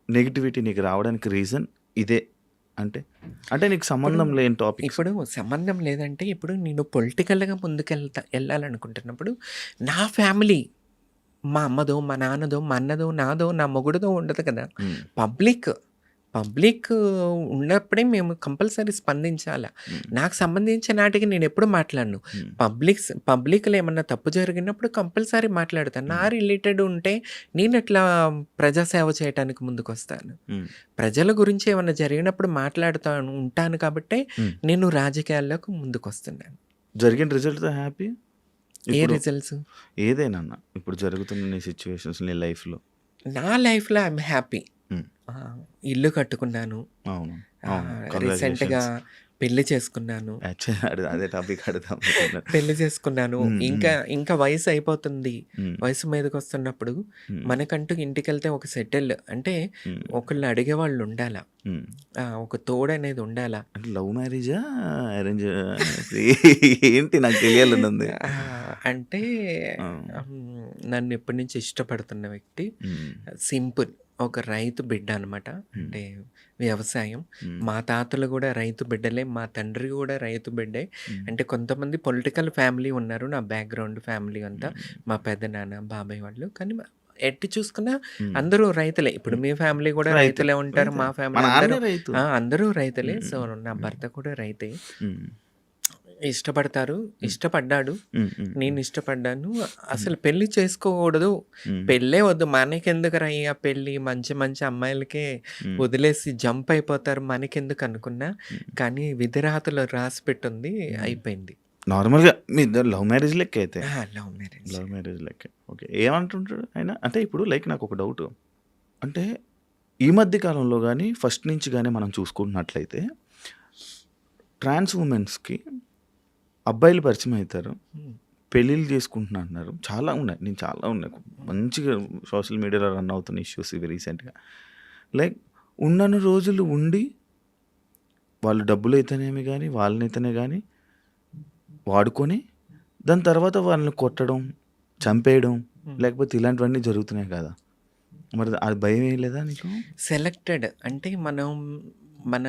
నెగిటివిటీ నీకు రావడానికి రీజన్ ఇదే అంటే నీకు సంబంధం లేని టాపిక్. ఇప్పుడు సంబంధం లేదంటే ఇప్పుడు నేను పొలిటికల్గా వెళ్ళాలనుకుంటున్నప్పుడు నా ఫ్యామిలీ, మా అమ్మదో, మా నాన్నదో, మా అన్నదో, నాదో, నా మొగుడుదో ఉండదు కదా. పబ్లిక్ ఉన్నప్పుడే మేము కంపల్సరీ స్పందించాలి. నాకు సంబంధించిన నాటికి నేను ఎప్పుడు మాట్లాడను. పబ్లిక్లో ఏమన్నా తప్పు జరిగినప్పుడు కంపల్సరీ మాట్లాడతాను. నా రిలేటెడ్ ఉంటే నేను ఎట్లా ప్రజాసేవ చేయడానికి ముందుకు వస్తాను. ప్రజల గురించి ఏమన్నా జరిగినప్పుడు ఉంటాను కాబట్టి నేను రాజకీయాల్లోకి ముందుకు వస్తున్నాను. జరిగిన రిజల్ట్తో హ్యాపీ? ఏ రిజల్ట్స్? ఏదైనా ఇప్పుడు జరుగుతున్న నీ సిచ్యువేషన్స్ నీ లైఫ్లో? నా లైఫ్లో ఐఎమ్ హ్యాపీ. ఇల్లు కట్టుకున్నాను, రీసెంట్గా పెళ్లి చేసుకున్నాను. అదే టాపిక్ అడుగుదాం. పెళ్లి చేసుకున్నాను. ఇంకా వయసు అయిపోతుంది. వయసు మీదకి వస్తున్నప్పుడు మనకంటూ ఇంటికి వెళ్తే ఒక సెటిల్ అంటే ఒకళ్ళు అడిగేవాళ్ళు ఉండాలా, ఒక తోడు అనేది ఉండాలా. అంటే లవ్ మ్యారేజా అరేంజ్ ఏంటి నాకు తెలియాలనుంది. అంటే నన్ను ఎప్పటి నుంచి ఇష్టపడుతున్న వ్యక్తి సింపుల్, ఒక రైతు బిడ్డ అనమాట. అంటే వ్యవసాయం. మా తాతలు కూడా రైతు బిడ్డలే, మా తండ్రి కూడా రైతు బిడ్డే. అంటే కొంతమంది పొలిటికల్ ఫ్యామిలీ ఉన్నారు, నా బ్యాక్గ్రౌండ్ ఫ్యామిలీ అంతా మా పెద్దనాన్న బాబాయ్ వాళ్ళు. కానీ ఎట్టి చూసుకున్నా అందరూ రైతులే. ఇప్పుడు మీ ఫ్యామిలీ కూడా రైతులే ఉంటారు, మా ఫ్యామిలీ అందరూ రైతులే. సో నా భర్త కూడా రైతే. ఇష్టపడతారు. ఇష్టపడ్డాడు. హ్మ్. హ్మ్. నేను ఇష్టపడ్డాను. అసలు పెళ్లి చేసుకోకూడదు. హ్మ్. పెళ్ళే వద్దు. మనకెందుకురయ్యా పెళ్లి, మంచి మంచి అమ్మాయిలకే హ్మ్. వదిలేసి జంప్ అయిపోతారు. మనకెందుకు అనుకున్నా. కానీ విధిరాతలో రాసి పెట్టుంది. అయిపోయింది. నార్మల్‌గా మీ ఇద్దరు లవ్ మ్యారేజ్ లెక్కే అయితే. Love marriage. లవ్ మ్యారేజ్ లెక్కే. ఓకే. ఏమంటుంటాడు ఆయన? అంటే ఇప్పుడు లైక్ నాకొక డౌటు. అంటే ఈ మధ్య కాలంలో గానీ, ఫస్ట్ నుంచి గానీ మనం చూసుకుంటున్నట్లయితే ట్రాన్స్ వుమెన్స్‌కి అబ్బాయిలు పరిచయం అయితారు. హ్మ్. పెళ్ళిళ్ళు చేసుకుంటున్నా అంటున్నారు. చాలా ఉన్నాయి. చాలా ఉన్నాయి. మంచిగా సోషల్ మీడియాలో రన్ అవుతున్న ఇష్యూస్ ఇవి రీసెంట్‌గా. లైక్ ఉన్నన్ని రోజులు ఉండి, వాళ్ళు డబ్బులైతేనేమి గానీ, వాళ్ళనైతేనే గానీ వాడుకొని, దాని తర్వాత వాళ్ళని కొట్టడం, చంపేయడం, లేకపోతే ఇలాంటివన్నీ జరుగుతున్నాయి కదా! మరి అది భయం వేయలేదా నీకు? సెలెక్టెడ్ అంటే మన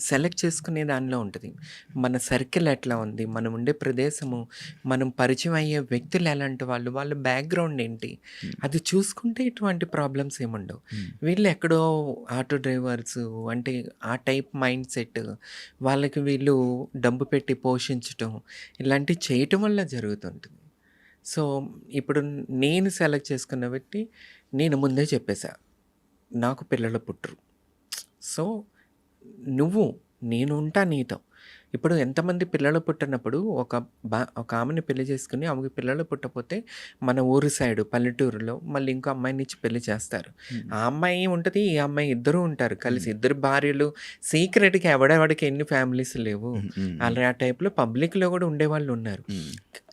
సెలెక్ట్ చేసుకునే దానిలో ఉంటది. మన సర్కిల్ ఎట్లా ఉంది? మనం ఉండే ప్రదేశము, మనం పరిచయం అయ్యే వ్యక్తులు ఎలాంటి వాళ్ళు? వాళ్ళ బ్యాక్‌గ్రౌండ్ ఏంటి? అది చూసుకుంటే ఇటువంటి ప్రాబ్లమ్స్ ఏముండవు. వీళ్ళు ఎక్కడో ఆటో డ్రైవర్సు అంటే ఆ టైప్ మైండ్ సెట్ వాళ్ళకి వీళ్ళు డబ్బు పెట్టి పోషించటం ఇలాంటివి చేయటం వల్ల జరుగుతుంటుంది. సో, ఇప్పుడు నేను సెలెక్ట్ చేసుకున్న వ్యక్తి నేను ముందే చెప్పేసా. నాకు పిల్లలు పుట్టరు. సో, నేను ఉంటా నీతో. ఇప్పుడు ఎంతమంది పిల్లలు పుట్టనప్పుడు ఒక ఆమెని పెళ్లి చేసుకొని ఆమెకి పిల్లలు పుట్టకపోతే మన ఊరు సైడు పల్లెటూరులో మళ్ళీ ఇంకో అమ్మాయినిచ్చి పెళ్లి చేస్తారు. ఆ అమ్మాయి ఉంటది. ఈ అమ్మాయి ఇద్దరూ ఉంటారు కలిసి. ఇద్దరు భార్యలు సీక్రెట్‌గా ఎవడెవడికి ఎన్ని ఫ్యామిలీస్ లేవు. అలా ఆ టైప్‌లో పబ్లిక్‌లో కూడా ఉండేవాళ్ళు ఉన్నారు.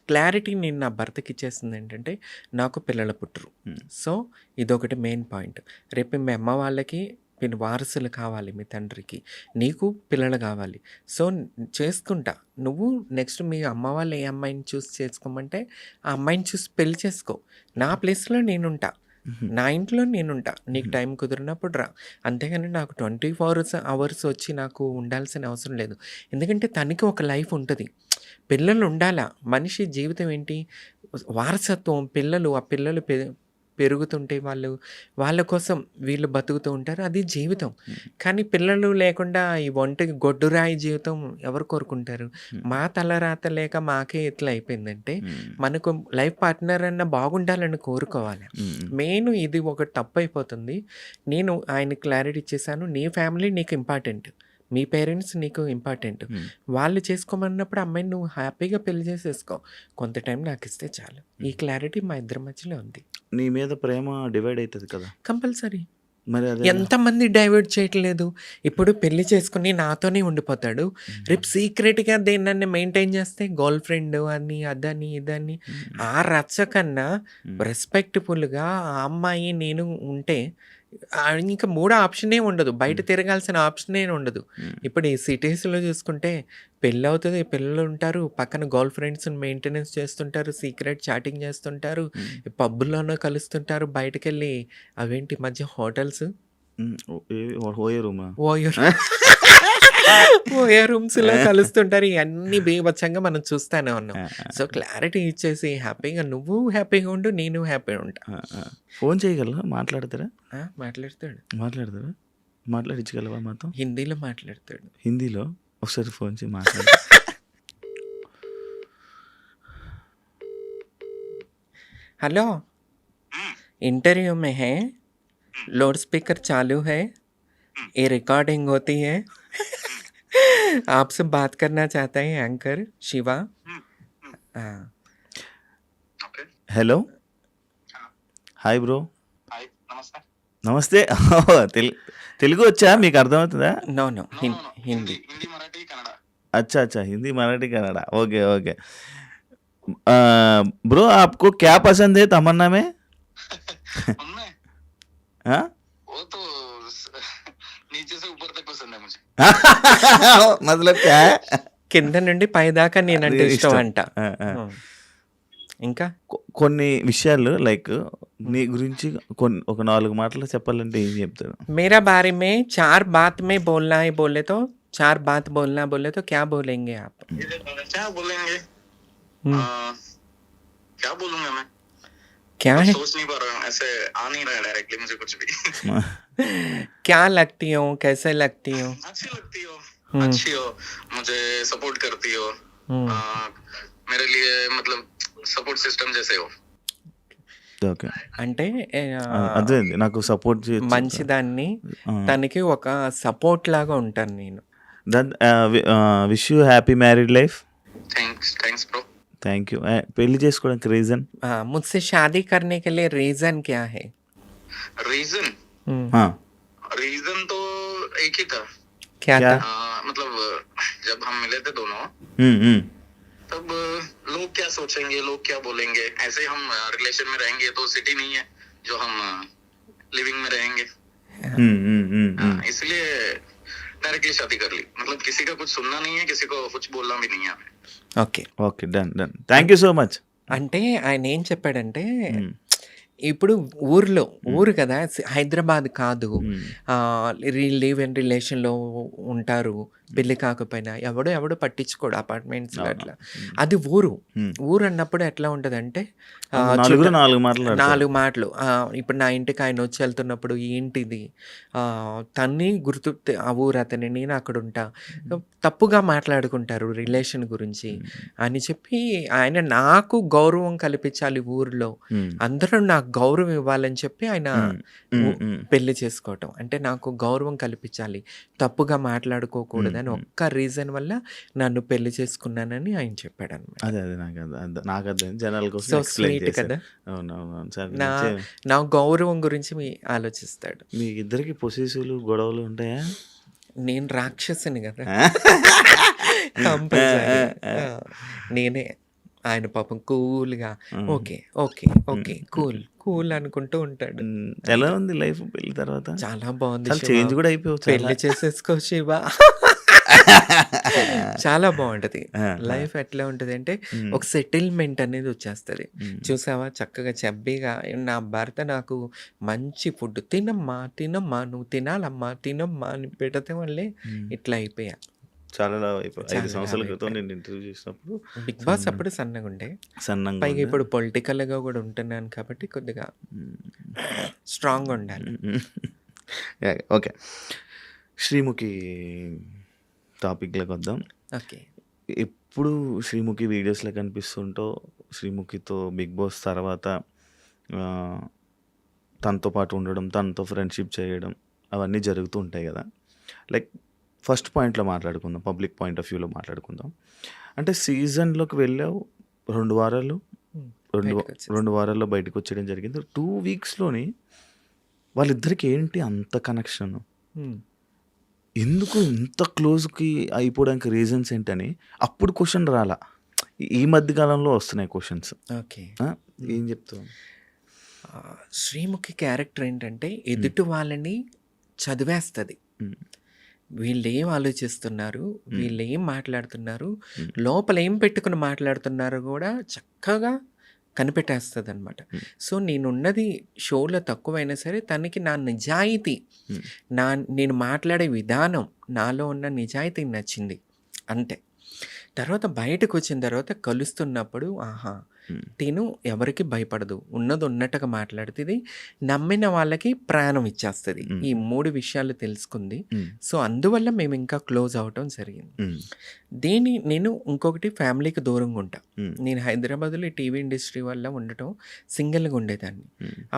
క్లారిటీ నేను నా భర్తకి ఇచ్చేసింది ఏంటంటే నాకు పిల్లలు పుట్టరు. సో, ఇదొకటి మెయిన్ పాయింట్. రేపు మీ అమ్మ వాళ్ళకి మీరు వారసులు కావాలి మీ తండ్రికి. నీకు పిల్లలు కావాలి. సో, చేసుకుంటా. నువ్వు నెక్స్ట్ మీ అమ్మ వాళ్ళు ఏ అమ్మాయిని చూసి చేసుకోమంటే ఆ అమ్మాయిని చూసి పెళ్లి చేసుకో. నా ప్లేస్‌లో నేనుంటా. నా ఇంట్లో నేనుంటా. నీకు టైం కుదిరినప్పుడు రా. అంతేగాని నాకు 24 అవర్స్ వచ్చి నాకు ఉండాల్సిన అవసరం లేదు. ఎందుకంటే తనకి ఒక లైఫ్ ఉంటది. పిల్లలు ఉండాలా. మనిషి జీవితం ఏంటి? వారసత్వం పిల్లలు. ఆ పిల్లలు పెరుగుతుంటే వాళ్ళ కోసం వీళ్ళు బతుకుతూ ఉంటారు. అది జీవితం. కానీ పిల్లలు లేకుండా ఈ ఒంటికి గొడ్డురాయి జీవితం ఎవరు కోరుకుంటారు? మా తలరాత లేక మాకే ఇట్లా అయిపోయిందంటే మనకు లైఫ్ పార్ట్నర్ అన్న బాగుండాలని కోరుకోవాలి. మెయిన్ ఇది ఒక తప్పు అయిపోతుంది. నేను ఆయనకి క్లారిటీ ఇచ్చేసాను. నీ ఫ్యామిలీ నీకు ఇంపార్టెంట్. మీ పేరెంట్స్ నీకు ఇంపార్టెంట్. వాళ్ళు చేసుకోమన్నప్పుడు అమ్మాయిని నువ్వు హ్యాపీగా పెళ్లి చేసేసుకో. కొంత టైం నాకు ఇస్తే చాలు. ఈ క్లారిటీ మా ఇద్దరి మధ్యలో ఉంది. నీ మీద ప్రేమ డివైడ్ అవుతుంది కదా! కంపల్సరీ. మరి అదే ఎంతమంది డైవర్ట్ చేయట్లేదు. ఇప్పుడు పెళ్లి చేసుకుని నాతోనే ఉండిపోతాడు. రేపు సీక్రెట్‌గా దేన్నన్నా మెయింటైన్ చేస్తే గర్ల్ ఫ్రెండ్ అని, అదని, ఇదని ఆ రచ్చ కన్నా రెస్పెక్ట్‌ఫుల్‌గా ఆ అమ్మాయి నేను ఉంటే ఇంకా మూడో ఆప్షనే ఉండదు. బయట తిరగాల్సిన ఆప్షనే ఉండదు. ఇప్పుడు ఈ సిటీస్‌లో చూసుకుంటే పెళ్ళవుతది. పిల్లలుంటారు. పక్కన గర్ల్ ఫ్రెండ్స్‌ని మెయింటెనెన్స్ చేస్తుంటారు. సీక్రెట్ చాటింగ్ చేస్తుంటారు. పబ్బుల్లోనో కలుస్తుంటారు. బయటకెళ్ళి అవేంటి ఈ మధ్య హోటల్స్ ఓయే రూమా? ఓయో రూమ్స్‌లో కలుస్తుంటారు. ఇయన్నీ బీభత్సంగా మనం చూస్తానే ఉన్నాం. సో, క్లారిటీ ఇచ్చేసి హ్యాపీగా నువ్వు హ్యాపీగా ఉండు. నేను హ్యాపీగా ఉంటా. ఫోన్ చేయగలరా? మాట్లాడతారా? మాట్లాడతాడు. మాట్లాడతారా? మాట్లాడించగలవా మాతో? హిందీలో మాట్లాడతాడు. హిందీలో? ఒకసారి ఫోన్ చేయి మాట్లాడు. हेलो, इंटरव्यू में है, लाउड स्पीकर चालू है, ये रिकॉर्डिंग होती है. आपसे बात करना चाहता है एंकर शिवा. हाँ. Okay. Hello. Hi bro. Hi. నమస్తే. నమస్తే. తెలుగు వచ్చా? మీకు అర్థమవుతుందా? No no, Hindi no, no. Hindi Hindi, Marathi, Kannada. अच्छा अच्छा, Hindi Marathi Kannada, okay okay. Bro आपको क्या पसंद है तमन्ना में? उनमें हाँ? वो तो नीचे से ऊपर तक पसंद है मुझे. मतलब क्या है? కింద నుండి పై దాకా నేనంటే ఇష్టం ఇష్టం. అంట. ఆ, ఆ. ఇంకా కొన్ని విషయాలు లైక్ నీ గురించి ఒక 4 మాటలు చెప్పాలంటే ఏం చెప్తారు? मेरा बारे में 4 बात में बोलना है बोले तो 4 बात बोलना बोले तो क्या बोलेंगे आप? क्या बोलेंगे? हम्म, क्या बोलूंगा मैं? क्या कुछ है? सोच नहीं पा रहा हूँ. ऐसे आ नहीं रहा है डायरेक्टली मुझे कुछ भी. क्या लगती हो, कैसे लगती हो? अच्छी लगती हो. हम्म, अच्छी हो. मुझे सपोर्ट करती हो. मेरे लिए मतलब सपोर्ट सिस्टम जैसे हो. ఓకే. అంటే అదే నాకు సపోర్ట్ చేయొచ్చు. మంచిదాన్ని, తనకి ఒక సపోర్ట్ లాగా ఉంటాను నేను. Wish you happy married life. Thanks bro. Thank you. పెళ్లి చేసుకోవడానికి రీజన్? मुझसे शादी करने के लिए रीजन क्या है? रीजन हम्म, रीजन तो एक ही था. क्या क्या? था? मतलब जब हम मिले थे दोनों, तब लोग क्या सोचेंगे, लोग क्या बोलेंगे, ऐसे हम रिलेशन में रहेंगे तो सिटी नहीं है जो हम लिविंग में रहेंगे. इसलिए डायरेक्टली शादी कर ली. मतलब किसी का कुछ सुनना नहीं है, किसी को कुछ बोलना भी नहीं है हमें. Okay. Okay, done done. Thank you so much. అంటే ఆయన ఏం చెప్పాడంటే, ఇప్పుడు ఊరు కదా, హైదరాబాద్ కాదు, లివ్ ఇన్ రిలేషన్లో ఉంటారు, పెళ్లి కాకపోయినా ఎవడు పట్టించుకోడు అపార్ట్మెంట్స్ అట్లా. అది ఊరు అన్నప్పుడు ఎట్లా ఉంటుందంటే నలుగురు నాలుగు 4 మాటలు. ఇప్పుడు నా ఇంటికి ఆయన వచ్చి వెళ్తున్నప్పుడు ఏంటిది, తన్ని గుర్తు, ఆ ఊరు అతని, నేను అక్కడ ఉంటా, తప్పుగా మాట్లాడుకుంటారు రిలేషన్ గురించి అని చెప్పి, ఆయన నాకు గౌరవం కల్పించాలి ఊరిలో, అందరూ నాకు గౌరవం ఇవ్వాలని చెప్పి ఆయన పెళ్లి చేసుకోవటం. అంటే నాకు గౌరవం కల్పించాలి, తప్పుగా మాట్లాడుకోకూడదని ఒక్క రీజన్ వల్ల నన్ను పెళ్లి చేసుకున్నానని ఆయన చెప్పాడు అనమాట. అదే నాకు అర్థం, జనాల కోసం సో ఎక్స్ప్లెయిన్ స్వీట్ చేశారు. కదా. అవునవును సార్. నా గౌరవం గురించి ఆలోచిస్తాడు. మీ ఇద్దరికి పొసెసివ్లు గొడవలు ఉంటాయా? నేను రాక్షసుని కదా, కంపల్సరీ. నేనే, ఆయన పాపం కూల్గా ఓకే ఓకే ఓకే కూల్ అనుకుంటూ ఉంటాడు. ఎలా ఉంది లైఫ్ పెళ్లి తర్వాత? చాలా బాగుంది. చేంజ్ కూడా అయిపోవచ్చు. పెళ్లి చేసేసుకో శివ. చాలా బాగుంటది లైఫ్. ఎట్లా ఉంటది అంటే ఒక సెటిల్మెంట్ అనేది వచ్చేస్తుంది. చూసావా, చక్కగా చబ్బీగా నా భర్త నాకు మంచి ఫుడ్, తినమ్మా నువ్వు తినాలమ్మా తినమ్మా అని పెడితే వల్లే ఇట్లా అయిపోయా. చాలా లావు అయిపోయి. 5 సంవత్సరాల క్రితం నేను ఇంటర్వ్యూ చేసినప్పుడు బిగ్ బాస్ అప్పుడు సన్నగా ఉండే, పైగా ఇప్పుడు పొలిటికల్గా కూడా ఉంటున్నాను కాబట్టి కొద్దిగా స్ట్రాంగ్ ఉండాలి. ఓకే, శ్రీముఖి టాపిక్లోకి వద్దాం. ఓకే. ఎప్పుడు శ్రీముఖి వీడియోస్లో కనిపిస్తుంటో, శ్రీముఖితో బిగ్ బాస్ తర్వాత తనతో పాటు ఉండడం, తనతో ఫ్రెండ్షిప్ చేయడం, అవన్నీ జరుగుతూ ఉంటాయి కదా. లైక్ ఫస్ట్ పాయింట్లో మాట్లాడుకుందాం, పబ్లిక్ పాయింట్ ఆఫ్ వ్యూలో మాట్లాడుకుందాం. అంటే సీజన్లోకి వెళ్ళావు, 2 వారాలు, 2 వారాల్లో బయటకు వచ్చేయడం జరిగింది. 2 వీక్స్లోని వాళ్ళిద్దరికి ఏంటి అంత కనెక్షన్, ఎందుకు ఇంత క్లోజ్కి అయిపోవడానికి రీజన్స్ ఏంటని అప్పుడు క్వశ్చన్ రాలా. ఈ మధ్యకాలంలో వస్తున్నాయి క్వశ్చన్స్. ఓకే. ఏం చెప్తావు? శ్రీముఖి క్యారెక్టర్ ఏంటంటే ఎదుటి వాళ్ళని చదివేస్తుంది. వీళ్ళు ఏం ఆలోచిస్తున్నారు, వీళ్ళు ఏం మాట్లాడుతున్నారు, లోపల ఏం పెట్టుకుని మాట్లాడుతున్నారు కూడా చక్కగా కనిపెట్టేస్తుంది అనమాట. సో నేనున్నది షోలో తక్కువైనా సరే తనకి నా నిజాయితీ, నేను మాట్లాడే విధానం, నాలో ఉన్న నిజాయితీ నచ్చింది అంతే. తర్వాత బయటకు వచ్చిన తర్వాత కలుస్తున్నప్పుడు ఆహా తిను ఎవరికి భయపడదు, ఉన్నది ఉన్నట్టుగా మాట్లాడుతుంది, నమ్మిన వాళ్ళకి ప్రాణం ఇచ్చేస్తుంది. ఈ 3 విషయాలు తెలుసుకుంది. సో అందువల్ల మేము ఇంకా క్లోజ్ అవటం జరిగింది. నేను ఇంకొకటి ఫ్యామిలీకి దూరంగా ఉంటా. నేను హైదరాబాద్లో టీవీ ఇండస్ట్రీ వల్ల ఉండటం, సింగిల్గా ఉండేదాన్ని.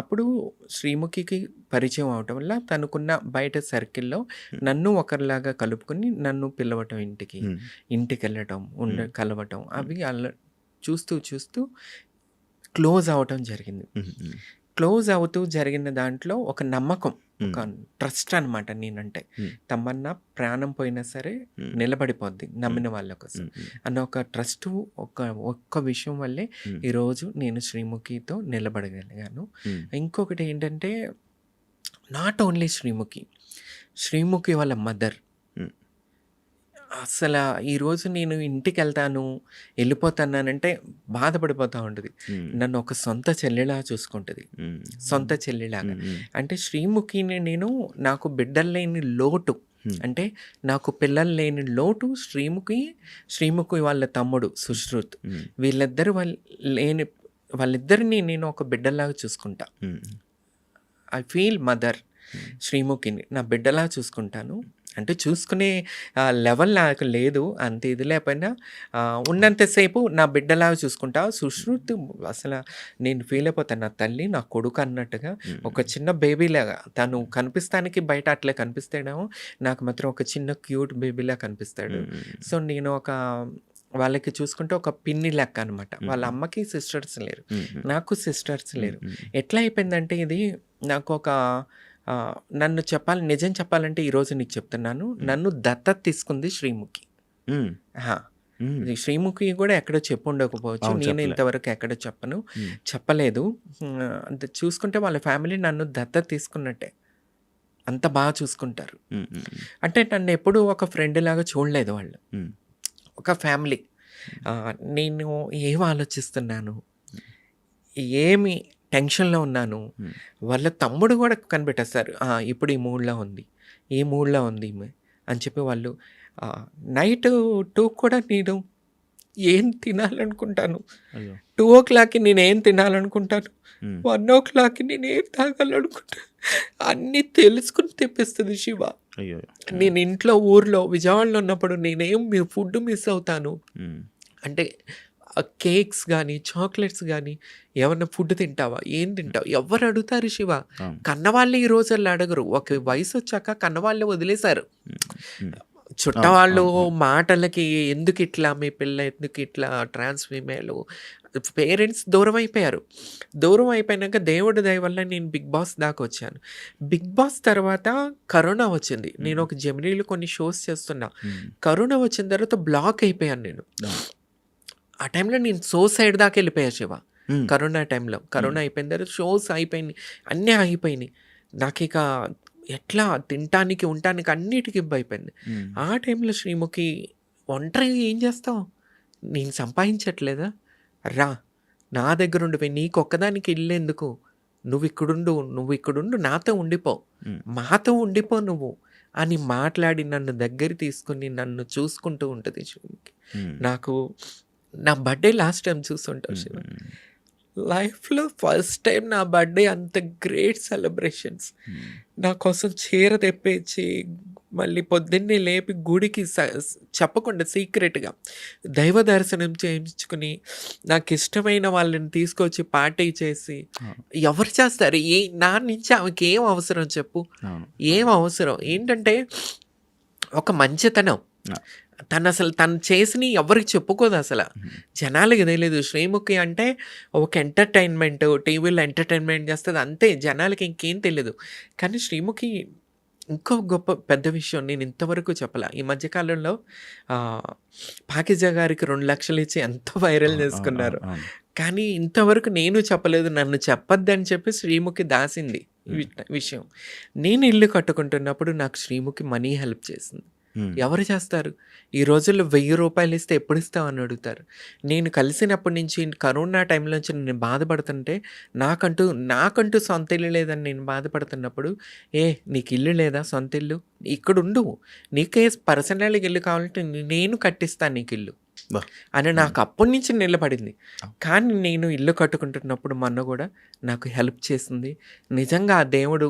అప్పుడు శ్రీముఖికి పరిచయం అవటం వల్ల తనకున్న బయట సర్కిల్లో నన్ను ఒకరిలాగా కలుపుకొని నన్ను పిలవటం, ఇంటికి వెళ్ళటం, కలవటం, అవి చూస్తూ క్లోజ్ అవటం జరిగింది. క్లోజ్ అవుతూ జరిగిన దాంట్లో ఒక నమ్మకం, ఒక ట్రస్ట్ అనమాట. నేనంటే తమన్నా ప్రాణం పోయినా సరే నిలబడిపోద్ది నమ్మిన వాళ్ళ కోసం అన్న ఒక ట్రస్ట్, ఒక్క విషయం వల్లే ఈరోజు నేను శ్రీముఖితో నిలబడగలిగాను. ఇంకొకటి ఏంటంటే నాట్ ఓన్లీ శ్రీముఖి వాళ్ళ మదర్. అసలు ఈరోజు నేను ఇంటికి వెళ్ళిపోతానంటే బాధపడిపోతూ ఉంటుంది. నన్ను ఒక సొంత చెల్లెలా చూసుకుంటుంది, సొంత చెల్లెలాగా. అంటే శ్రీముఖిని నేను, నాకు బిడ్డలు లేని లోటు, అంటే నాకు పిల్లలు లేని లోటు శ్రీముఖి వాళ్ళ తమ్ముడు సుశ్రుత్, వాళ్ళిద్దరిని నేను ఒక బిడ్డలాగా చూసుకుంటా. ఐ ఫీల్ మదర్ శ్రీముఖిని నా బిడ్డలా చూసుకుంటాను. అంటే చూసుకునే లెవెల్ నాకు లేదు. అంత ఇది లేకపోయినా ఉన్నంతసేపు నా బిడ్డలాగా చూసుకుంటా. సుశ్రుత్ అసల నేను ఫీల్ అయిపోతాను. నా తల్లి, నా కొడుకు అన్నట్టుగా ఒక చిన్న బేబీలాగా తను కనిపిస్తానికి బయట అట్లే కనిపిస్తాడేమో, నాకు మాత్రం ఒక చిన్న క్యూట్ బేబీలా కనిపిస్తాడు. సో, నేను వాళ్ళకి చూసుకుంటే ఒక పిన్ని లెక్క అనమాట. వాళ్ళ అమ్మకి సిస్టర్స్ లేరు, నాకు సిస్టర్స్ లేరు. ఎట్లా అయిపోయిందంటే ఇది నాకు ఒక నన్ను నిజం చెప్పాలంటే ఈరోజు నీకు చెప్తున్నాను, నన్ను దత్తత తీసుకుంది శ్రీముఖి. శ్రీముఖి కూడా ఎక్కడో చెప్పు ఉండకపోవచ్చు, నేను ఇంతవరకు ఎక్కడ చెప్పలేదు. అంత చూసుకుంటే వాళ్ళ ఫ్యామిలీ నన్ను దత్తత తీసుకున్నట్టే, అంత బాగా చూసుకుంటారు. అంటే నన్ను ఎప్పుడు ఒక ఫ్రెండ్ లాగా చూడలేదు వాళ్ళు, ఒక ఫ్యామిలీ. నేను ఏం ఆలోచిస్తున్నాను, ఏమి టెన్షన్లో ఉన్నాను, వాళ్ళ తమ్ముడు కూడా కనిపెట్టేస్తారు. ఇప్పుడు ఈ మూడ్లో ఉంది, ఈ మూడ్లో ఉంది అని చెప్పి వాళ్ళు. నైట్ 2 కూడా నేను ఏం తినాలనుకుంటాను, 2 o'clockకి నేను ఏం తినాలనుకుంటాను, 1 o'clockకి నేను ఏం తాగాలనుకుంటాను, అన్నీ తెలుసుకుని తెప్పిస్తుంది శివ. నేను ఇంట్లో ఊర్లో విజయవాడలో ఉన్నప్పుడు నేనేం ఫుడ్ మిస్ అవుతాను అంటే, కేక్స్ కానీ చాక్లెట్స్ కానీ, ఏమన్నా ఫుడ్ తింటావా, ఏం తింటావు, ఎవరు అడుగుతారు శివ? కన్నవాళ్ళు ఈ రోజుల్లో అడగరు. ఒక వయసు వచ్చాక కన్నవాళ్ళే వదిలేశారు. చుట్టవాళ్ళు మాటలకి ఎందుకు ఇట్లా, మీ పిల్ల ఎందుకు ఇట్లా, ట్రాన్స్ ఫీమేల్, పేరెంట్స్ దూరం అయిపోయారు. దూరం అయిపోయినాక దేవుడి దయ వల్ల నేను బిగ్ బాస్ దాకా వచ్చాను. బిగ్ బాస్ తర్వాత కరోనా వచ్చింది. నేను ఒక జెమినీలో కొన్ని షోస్ చేస్తున్నా. కరోనా వచ్చిన తర్వాత బ్లాక్ అయిపోయాను నేను. ఆ టైంలో నేను సైడ్ దాకా వెళ్ళిపోయా శివ. కరోనా టైంలో, కరోనా అయిపోయిన తర్వాత షోస్ అయిపోయినాయి, అన్నీ ఆగిపోయినాయి. నాకు ఇక ఎట్లా తినటానికి ఉండటానికి అన్నిటికీ ఇబ్బంది. ఆ టైంలో శ్రీముఖి, ఒంటరిగా ఏం చేస్తావు, నేను సంపాదించట్లేదా, రా నా దగ్గర ఉండిపోయి, నీకు ఒక్కదానికి ఇల్లు ఎందుకు, నువ్వు ఇక్కడుండు, నాతో ఉండిపో, మాతో ఉండిపో నువ్వు అని మాట్లాడి నన్ను దగ్గర తీసుకుని నన్ను చూసుకుంటూ ఉంటుంది శ్రీముఖి. నాకు నా బర్త్డే లాస్ట్ టైం చూస్తుంటావు శివ, లైఫ్లో ఫస్ట్ టైం నా బర్త్డే అంత గ్రేట్ సెలబ్రేషన్స్. నా కోసం చీర తెప్పించి మళ్ళీ పొద్దున్నే లేపి గుడికి చెప్పకుండా సీక్రెట్గా దైవ దర్శనం చేయించుకుని, నాకు ఇష్టమైన వాళ్ళని తీసుకొచ్చి పార్టీ చేసి, ఎవరు చేస్తారు? నా నుంచి ఆమెకి ఏం అవసరం చెప్పు, ఏం అవసరం? ఏంటంటే ఒక మంచితనం. తను చేసినవి ఎవరికి చెప్పుకోదు అసలు, జనాలకి తెలియదు. శ్రీముఖి అంటే ఒక ఎంటర్టైన్మెంట్, టీవీలో ఎంటర్టైన్మెంట్ చేస్తుంది అంతే, జనాలకి ఇంకేం తెలియదు. కానీ శ్రీముఖి ఇంకో గొప్ప పెద్ద విషయం నేను ఇంతవరకు చెప్పలే. ఈ మధ్యకాలంలో పాకిజా గారికి 2 లక్షలు ఇచ్చి ఎంతో వైరల్ చేసుకున్నారు. కానీ ఇంతవరకు నేను చెప్పలేదు. నన్ను చెప్పొద్దని చెప్పి శ్రీముఖి దాసింది విషయం. నేను ఇల్లు కట్టుకుంటున్నప్పుడు నాకు శ్రీముఖి మనీ హెల్ప్ చేసింది. ఎవరు చేస్తారు? ఈ రోజుల్లో 1000 రూపాయలు ఇస్తే ఎప్పుడు ఇస్తామని అడుగుతారు. నేను కలిసినప్పటి నుంచి కరోనా టైంలో నుంచి నేను బాధపడుతుంటే, నాకంటూ సొంత ఇల్లు లేదని నేను బాధపడుతున్నప్పుడు, నీకు ఇల్లు లేదా, సొంత ఇల్లు ఇక్కడ ఉండు, నీకే పర్సనల్గా ఇల్లు కావాలంటే నేను కట్టిస్తాను నీకు ఇల్లు అని నాకు అప్పటి నుంచి నిలబడింది. కానీ నేను ఇల్లు కట్టుకుంటున్నప్పుడు మొన్న కూడా నాకు హెల్ప్ చేసింది. నిజంగా ఆ దేవుడు,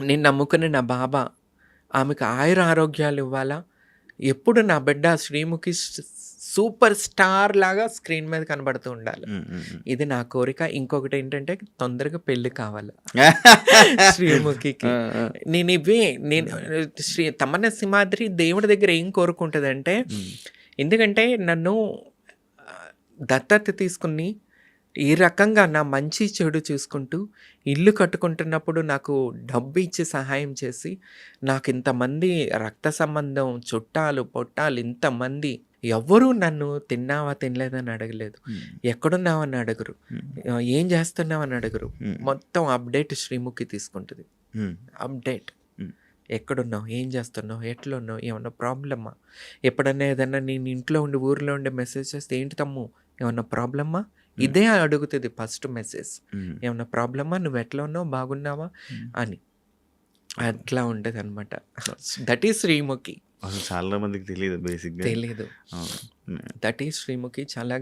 నేను నమ్ముకునే నా బాబా ఆమెకు ఆయుర ఆరోగ్యాలు ఇవ్వాలా. ఎప్పుడు నా బిడ్డ శ్రీముఖి సూపర్ స్టార్ లాగా స్క్రీన్ మీద కనబడుతూ ఉండాలి, ఇది నా కోరిక. ఇంకొకటి ఏంటంటే తొందరగా పెళ్లి కావాలి శ్రీముఖికి. నేను తమన్నా సింహాద్రి దేవుడి దగ్గర ఏం కోరుకుంటుందంటే, ఎందుకంటే నన్ను దత్తత తీసుకుని ఈ రకంగా నా మంచి చెడు చూసుకుంటూ ఇల్లు కట్టుకుంటున్నప్పుడు నాకు డబ్బు ఇచ్చి సహాయం చేసి, నాకు ఇంతమంది రక్త సంబంధం, చుట్టాలు పొట్టాలు ఇంతమంది, ఎవ్వరూ నన్ను తిన్నావా తినలేదని అడగలేదు, ఎక్కడున్నావని అడగరు, ఏం చేస్తున్నావని అడగరు. మొత్తం అప్డేట్ శ్రీముఖి తీసుకుంటుంది. అప్డేట్, ఎక్కడున్నావు, ఏం చేస్తున్నావు, ఎట్లున్నావు, ఏమన్నా ప్రాబ్లమ్మా, ఎప్పుడన్నా ఏదన్నా నేను ఇంట్లో ఉండి ఊరిలో ఉండి మెసేజ్ చేస్తే, ఏంటి తమ్ము ఏమన్నా ప్రాబ్లమ్మా, ఇదే అడుగుతుంది ఫస్ట్ మెసేజ్. ఏమన్నా ప్రాబ్లమా, నువ్వు ఎట్లా ఉన్నావు, బాగున్నావా అని. అట్లా ఉంటుంది అనమాట. That is Sreemukhi. చాలా మందికి తెలియదు, బేసిక్గా తెలీదు. That is Sreemukhi. చాలా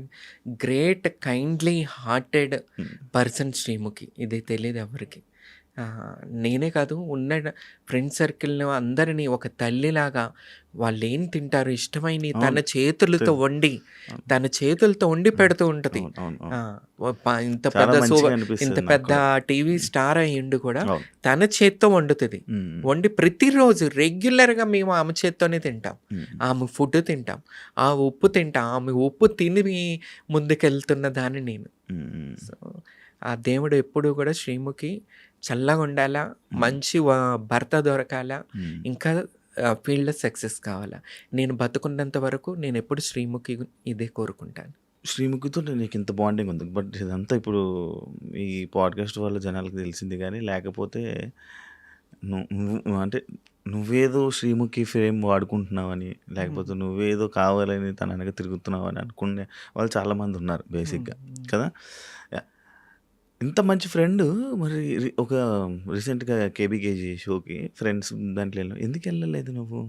great, kindly hearted person Sreemukhi. ఇది తెలియదు ఎవరికి. నేనే కాదు ఉన్న ఫ్రెండ్ సర్కిల్‌లో అందరిని ఒక తల్లిలాగా వాళ్ళేం తింటారు ఇష్టమైనయి తన అవును. చేతులతో వండి, అవును. తన చేతులతో వండి పెడుతూ ఉంటది. అవును. అవును. ఆ! అవును. ఇంత చాలా పెద్ద మంచిగా ఇంత అనిపిస్తది నాకు పెద్ద కూడా. టీవీ స్టార్ అయ్యుండి కూడా అవును. తన చేత్తో వండుతది. హ్మ్. వండి ప్రతిరోజు రెగ్యులర్‌గా మేము ఆమె చేత్తోనే తింటాం. హ్మ్. ఆమె ఫుడ్ తింటాం. ఆ ఉప్పు తింటాం. ఆమె ఉప్పు తిని ముందుకెళ్తున్న దాన్ని నేను. హ్మ్. సో, ఆ దేవుడు ఎప్పుడూ కూడా శ్రీముఖి చల్లగుండాలా, మంచి భర్త దొరకాలా, హ్మ్. ఇంకా ఫీల్డ్‌లో సక్సెస్ కావాలా. నేను బతుకున్నంత వరకు నేనెప్పుడు శ్రీముఖి ఇదే కోరుకుంటాను. శ్రీముఖితో నీకింత బాండింగ్ ఉంది. బట్ ఇదంతా ఇప్పుడు ఈ పాడ్‌కాస్ట్ వల్ల జనాలకి తెలిసింది గానీ, లేకపోతే నువ్వు అంటే నువ్వేదో శ్రీముఖి ఫేమ్ వాడుకుంటున్నావని, లేకపోతే హ్మ్. నువ్వేదో కావాలని తన వెనక తిరుగుతున్నావని అనుకునే వాళ్ళు చాలామందున్నారు హ్మ్. బేసిక్‌గా. హ్మ్. కదా! యాహ్! ఇంత మంచి ఫ్రెండు మరి ఒక రీసెంట్‌గా 'కేబీకేజీ' షోకి ఫ్రెండ్స్ దాంట్లో ఎందుకెళ్ళలేదు నువ్వు?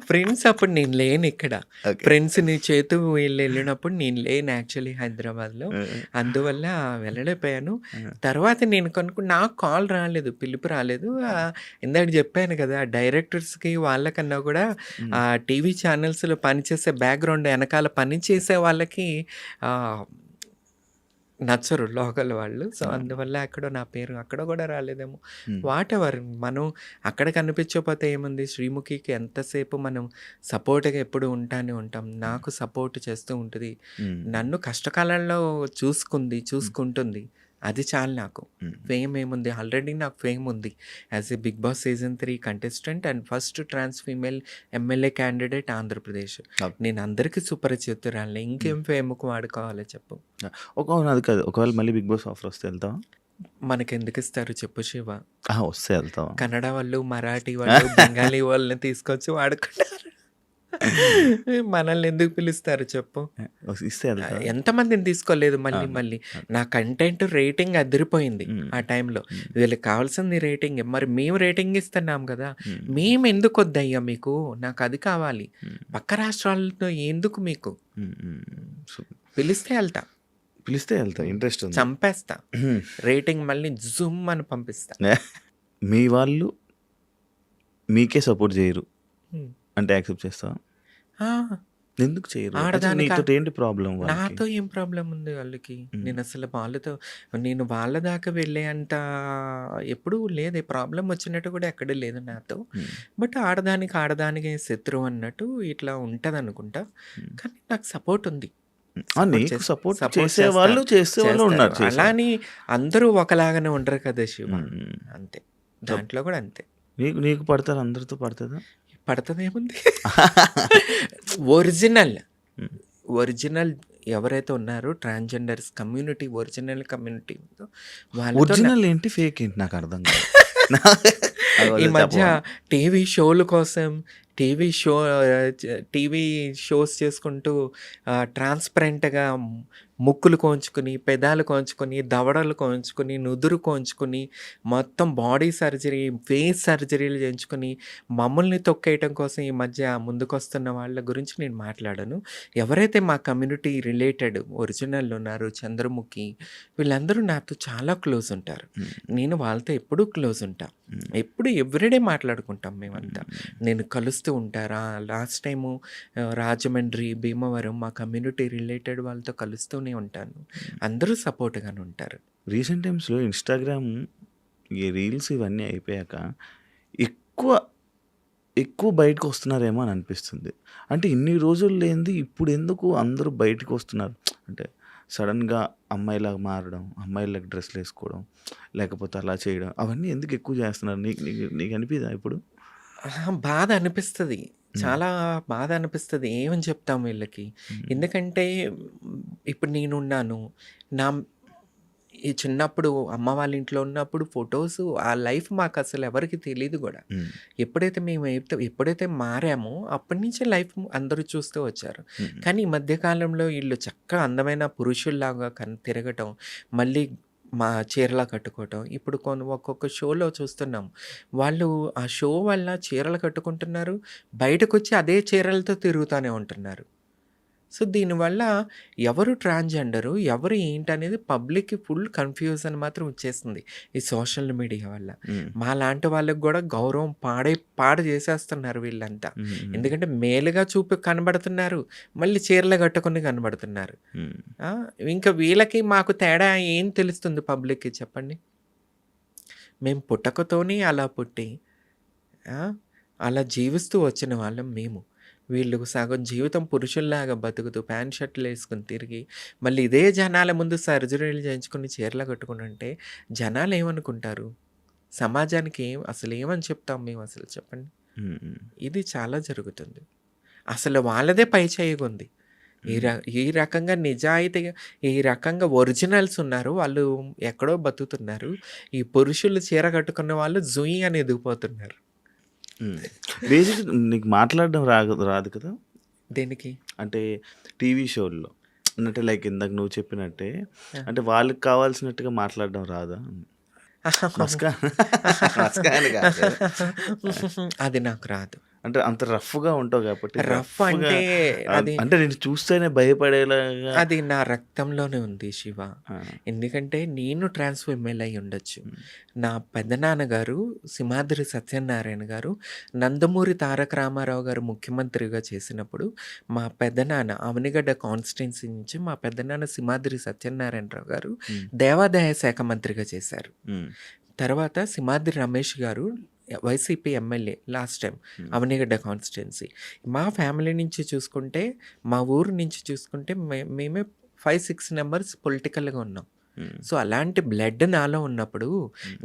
ఫ్రెండ్స్ అప్పుడు నేను లేనిక్కడ. ఓకే. ఫ్రెండ్స్‌ని చేతు వీళ్ళెళ్ళినప్పుడు నేను లేను యాక్చువల్లీ హైదరాబాద్‌లో. ఆ! అందువల్ల వెళ్ళలేకపోయాను. ఆ! తర్వాత నేను నాకు కాల్ రాలేదు. పిలుపు రాలేదు. ఇందాక జెప్పాను గదా! డైరెక్టర్స్‌కి వాళ్ళకన్నా గూడా హ్మ్. టీవీ ఛానల్స్‌లో పనిచేసే బ్యాక్‌గ్రౌండ్ ఎనకాల పని చేసే వాళ్ళకి ఆహ్, నచ్చరు లోకల్ వాళ్ళు. సో, అవును. అందువల్ల ఎక్కడో నా పేరు అక్కడ గూడా రాలేదేమో. హ్మ్. వాటెవర్ మనం అక్కడ కనిపించకపోతే ఏముంది? శ్రీముఖికి ఎంతసేపు మనం సపోర్ట్‌గా ఎప్పుడు ఉంటానే ఉంటాం. నాకు సపోర్ట్ చేస్తూ ఉంటది. హ్మ్. నన్ను కష్టకాలంలో హ్మ్. చూసుకుంటుంది. అది చాలు నాకు. హ్మ్. ఫేమ్ ఏముంది? ఆల్రెడీ నాకు ఫేమ్ ఉంది. As a 'big boss' season 3 contestant and first trans female MLA candidate Andhra Pradesh. Okay. నేను అందరికి సుపరిచితురాలిని. హ్మ్. ఇంకేం ఫేమ్‌కి వాడుకోవాలి చెప్పు? అది కాదు. ఒకవేళ మళ్ళీ 'బిగ్ బాస్' ఆఫర్ వస్తే ఎళ్తావా? మనకెందుకిస్తారు చెప్పు శివ? వస్తే ఎళ్తావా? కన్నడ వాళ్ళు, మరాఠీ వాళ్ళు, బెంగాలీ వాళ్ళని తీసుకొచ్చి వాడుకుంటారు. మనల్ని ఎందుకు పిలుస్తారు చెప్పు? ఇస్తే ఎళ్తావా? ఎంతమందిని తీసుకోలేదు మళ్ళీ అవును. మళ్ళీ. అవును. నా కంటెంట్ రేటింగ్ అదిరిపోయింది హ్మ్. ఆ టైంలో. హ్మ్. వీళ్ళకి కావాల్సింది రేటింగే. మరి మేము రేటింగ్ ఇస్తున్నాం గదా! హ్మ్. మేమెందుకొద్దయ్యా మీకు? నాకది కావాలి. హ్మ్. పక్క రాష్ట్రాలతో ఎందుకు మీకు? హ్మ్. హ్మ్. సో, పిలిస్తే ఎళ్తా. పిలిస్తే ఎళ్తా. ఇంట్రెస్ట్ ఉంది. చంపేస్తా. రేటింగ్ మళ్ళీ జుమ్ అని పంపిస్తా. మీ వాళ్ళు మీకే సపోర్ట్ జేయరు. హ్మ్. అంటే యాక్సెప్ట్ చేస్తావా? ఆ! ఎందుకు చేయరు? అసలు ఆడదానికా నీతోటి ఏంటి ప్రాబ్లమ్ వాళ్ళకి? నాతో ఏం ప్రాబ్లమ్ ఉంది వాళ్ళకి? హ్మ్. నేనసలు నేను వాళ్ళ దాకా వెళ్ళే అంత ఎప్పుడూ లేదే. ప్రాబ్లమ్ వచ్చినట్టు కూడా ఎక్కడా లేదు నాతో. హ్మ్. బట్ ఆడదానికి శత్రువు అన్నట్టు ఇట్లా ఉంటదనుకుంటా. హ్మ్. కానీ నాకు సపోర్ట్ ఉంది. నీకు సపోర్ట్ సపోర్ట్ చేసేవాళ్ళు చేస్తారు. ఉన్నారు అలా చేసేవాళ్ళు. అని అందరూ ఒకలాగానే ఉండరు కదా శివ. హ్మ్. హ్మ్. అంతే. సప్ దాంట్లో కూడా అంతే. నీకు నీకు పడతారా? అందరితో పడతదా? పడతదేముంది? ఒరిజినల్. హ్మ్. ఒరిజినల్ ఎవరైతే ఉన్నారో ట్రాన్స్‌జెండర్స్ కమ్యూనిటీ ఒరిజినల్ కమ్యూనిటీ ఉందో వాళ్ళతో ఒరిజినల్ ఏంటి? ఫేక్ ఏంటి? నాకర్థం కాదు. ఈ అదొకసారి మధ్య చెప్పవా? టీవీ షోల కోసం టీవీ షో టీవీ షోస్ చేసుకుంటూ ట్రాన్స్‌పరెంట్‌గా ముక్కులు కోంచుకొని, పెదాలు కోంచుకొని, దవడలు కోంచుకొని, నుదురు కోంచుకొని, మొత్తం బాడీ సర్జరీ, ఫేస్ సర్జరీలు చేయించుకొని, మమ్మల్ని తొక్కేయటం కోసం ఈ మధ్య ముందుకొస్తున్న వాళ్ళ గురించి నేను మాట్లాడను. ఎవరైతే మా కమ్యూనిటీ రిలేటెడ్ ఒరిజినల్ ఉన్నారో చంద్రముఖి, వీళ్ళందరూ నాతో చాలా క్లోజ్ ఉంటారు. హ్మ్. నేను వాళ్ళతో ఎప్పుడూ క్లోజ్ ఉంటా. హ్మ్. ఎప్పుడు ఎవ్రీడే మాట్లాడుకుంటాం మేమంతా. హ్మ్. నేను కలుస్తూ ఉంటారా లాస్ట్ టైము రాజమండ్రి, భీమవరం మా కమ్యూనిటీ రిలేటెడ్ వాళ్ళతో కలుస్తూనే ఉంటాను. అందరూ సపోర్ట్‌గానే ఉంటారు. రీసెంట్ టైమ్స్‌లో ఇన్‌స్టాగ్రామ్ ఈ రీల్స్ ఇవన్నీ అయిపోయాక ఎక్కువ, ఎక్కువ బయటకొస్తున్నారేమో అని అనిపిస్తుంది. అంటే ఇన్ని రోజులు లేనిది ఇప్పుడెందుకు అందరూ బయటికొస్తున్నారు? అంటే సడెన్‌గా అమ్మాయిలాగా మారడం, అమ్మాయిలాగా డ్రెస్‌లేసుకోవడం, లేకపోతే అలా చేయడం అవన్నీ ఎందుకు ఎక్కువ చేస్తున్నారు? నీకు నీకు నీకు అనిపియదా ఇప్పుడు? బాధ అనిపిస్తది. హ్మ్. చాలా బాధ అనిపిస్తది. ఏమని చెప్తాం వీళ్ళకి? హ్మ్. ఎందుకంటే ఇప్పుడు నేనున్నాను. నా ఈ చిన్నప్పుడు అమ్మ వాళ్ళ ఇంట్లో ఉన్నప్పుడు ఫోటోసు ఆ లైఫ్ మాకసలు ఎవరికీ తెలీదు గూడా. హ్మ్. ఎప్పుడైతే మారామో అప్పటి నుంచే లైఫ్ అందరూ చూస్తూ వచ్చారు. హ్మ్. కానీ ఈ మధ్య కాలంలో ఈళ్ళు చక్కగా అందమైన పురుషుల్లాగా తిరగటం, మళ్ళీ చీరలా కట్టుకోవటం. ఇప్పుడు ఒక్కొక్క షోలో చూస్తున్నాం. వాళ్ళు ఆ షో వల్ల చీరలు కట్టుకుంటున్నారు. బయటకొచ్చి అదే చీరలతో తిరుగుతానే ఉంటున్నారు. సో దీనివల్ల ఎవరు ట్రాన్స్జెండరు ఎవరు ఏంటనేది పబ్లిక్కి ఫుల్ కన్ఫ్యూజన్ మాత్రం వచ్చేస్తుంది ఈ సోషల్ మీడియా వల్ల. మా లాంటి వాళ్ళకి కూడా గౌరవం పాడు చేసేస్తున్నారు వీళ్ళంతా. ఎందుకంటే మేలుగా కనబడుతున్నారు, మళ్ళీ చీరలు కట్టుకుని కనబడుతున్నారు. ఇంకా వీళ్ళకి మాకు తేడా ఏం తెలుస్తుంది పబ్లిక్కి చెప్పండి? మేము పుట్టకతోనే అలా పుట్టి అలా జీవిస్తూ వచ్చిన వాళ్ళం మేము. వీళ్ళు సగం జీవితం పురుషుల్లాగా బతుకుతూ ప్యాంట్ షర్ట్లు వేసుకుని తిరిగి మళ్ళీ ఇదే జనాల ముందు సర్జరీలు చేయించుకుని చీరలు కట్టుకుని ఉంటే జనాలు ఏమనుకుంటారు? సమాజానికి అసలు ఏమని చెప్తాం మేము అసలు చెప్పండి? ఇది చాలా జరుగుతుంది. అసలు వాళ్ళదే పై చేయిగుంది. ఈ రకంగా నిజాయితీగా ఈ రకంగా ఒరిజినల్స్ ఉన్నారు, వాళ్ళు ఎక్కడో బతుకుతున్నారు. ఈ పురుషులు చీర కట్టుకున్న వాళ్ళు జుయి అని ఎదిగిపోతున్నారు. బేసిక్ నీకు మాట్లాడడం రాదు కదా? దేనికి? అంటే టీవీ షోల్లో అంటే లైక్ ఇందాక నువ్వు చెప్పినట్టే అంటే వాళ్ళకి కావాల్సినట్టుగా మాట్లాడడం రాదా? అది నాకు రాదు. అంటే అంత రఫ్గా ఉంటావు కాబట్టి. రఫ్ అంటే అది అంటే నేను చూస్తేనే భయపడేలాగా అది నా రక్తంలోనే ఉంది శివ. ఎందుకంటే నేను ట్రాన్స్ఫర్మేల్ అయి ఉండొచ్చు. నా పెద్దనాన్నగారు సింహాద్రి సత్యనారాయణ గారు నందమూరి తారక రామారావు గారు ముఖ్యమంత్రిగా చేసినప్పుడు మా పెద్దనాన్న అవనిగడ్డ కాన్స్టిట్యున్సీ నుంచి మా పెద్దనాన్న సింహాద్రి సత్యనారాయణరావు గారు దేవాదాయ శాఖ మంత్రిగా చేశారు. తర్వాత సింహాద్రి రమేష్ గారు YCP MLA last time Avanigadda constituency. మా ఫ్యామిలీ నుంచి చూసుకుంటే మా ఊరు నుంచి చూసుకుంటే మేమే 5-6 నెంబర్స్ పొలిటికల్గా ఉన్నాం. సో అలాంటి బ్లడ్ నాలో ఉన్నప్పుడు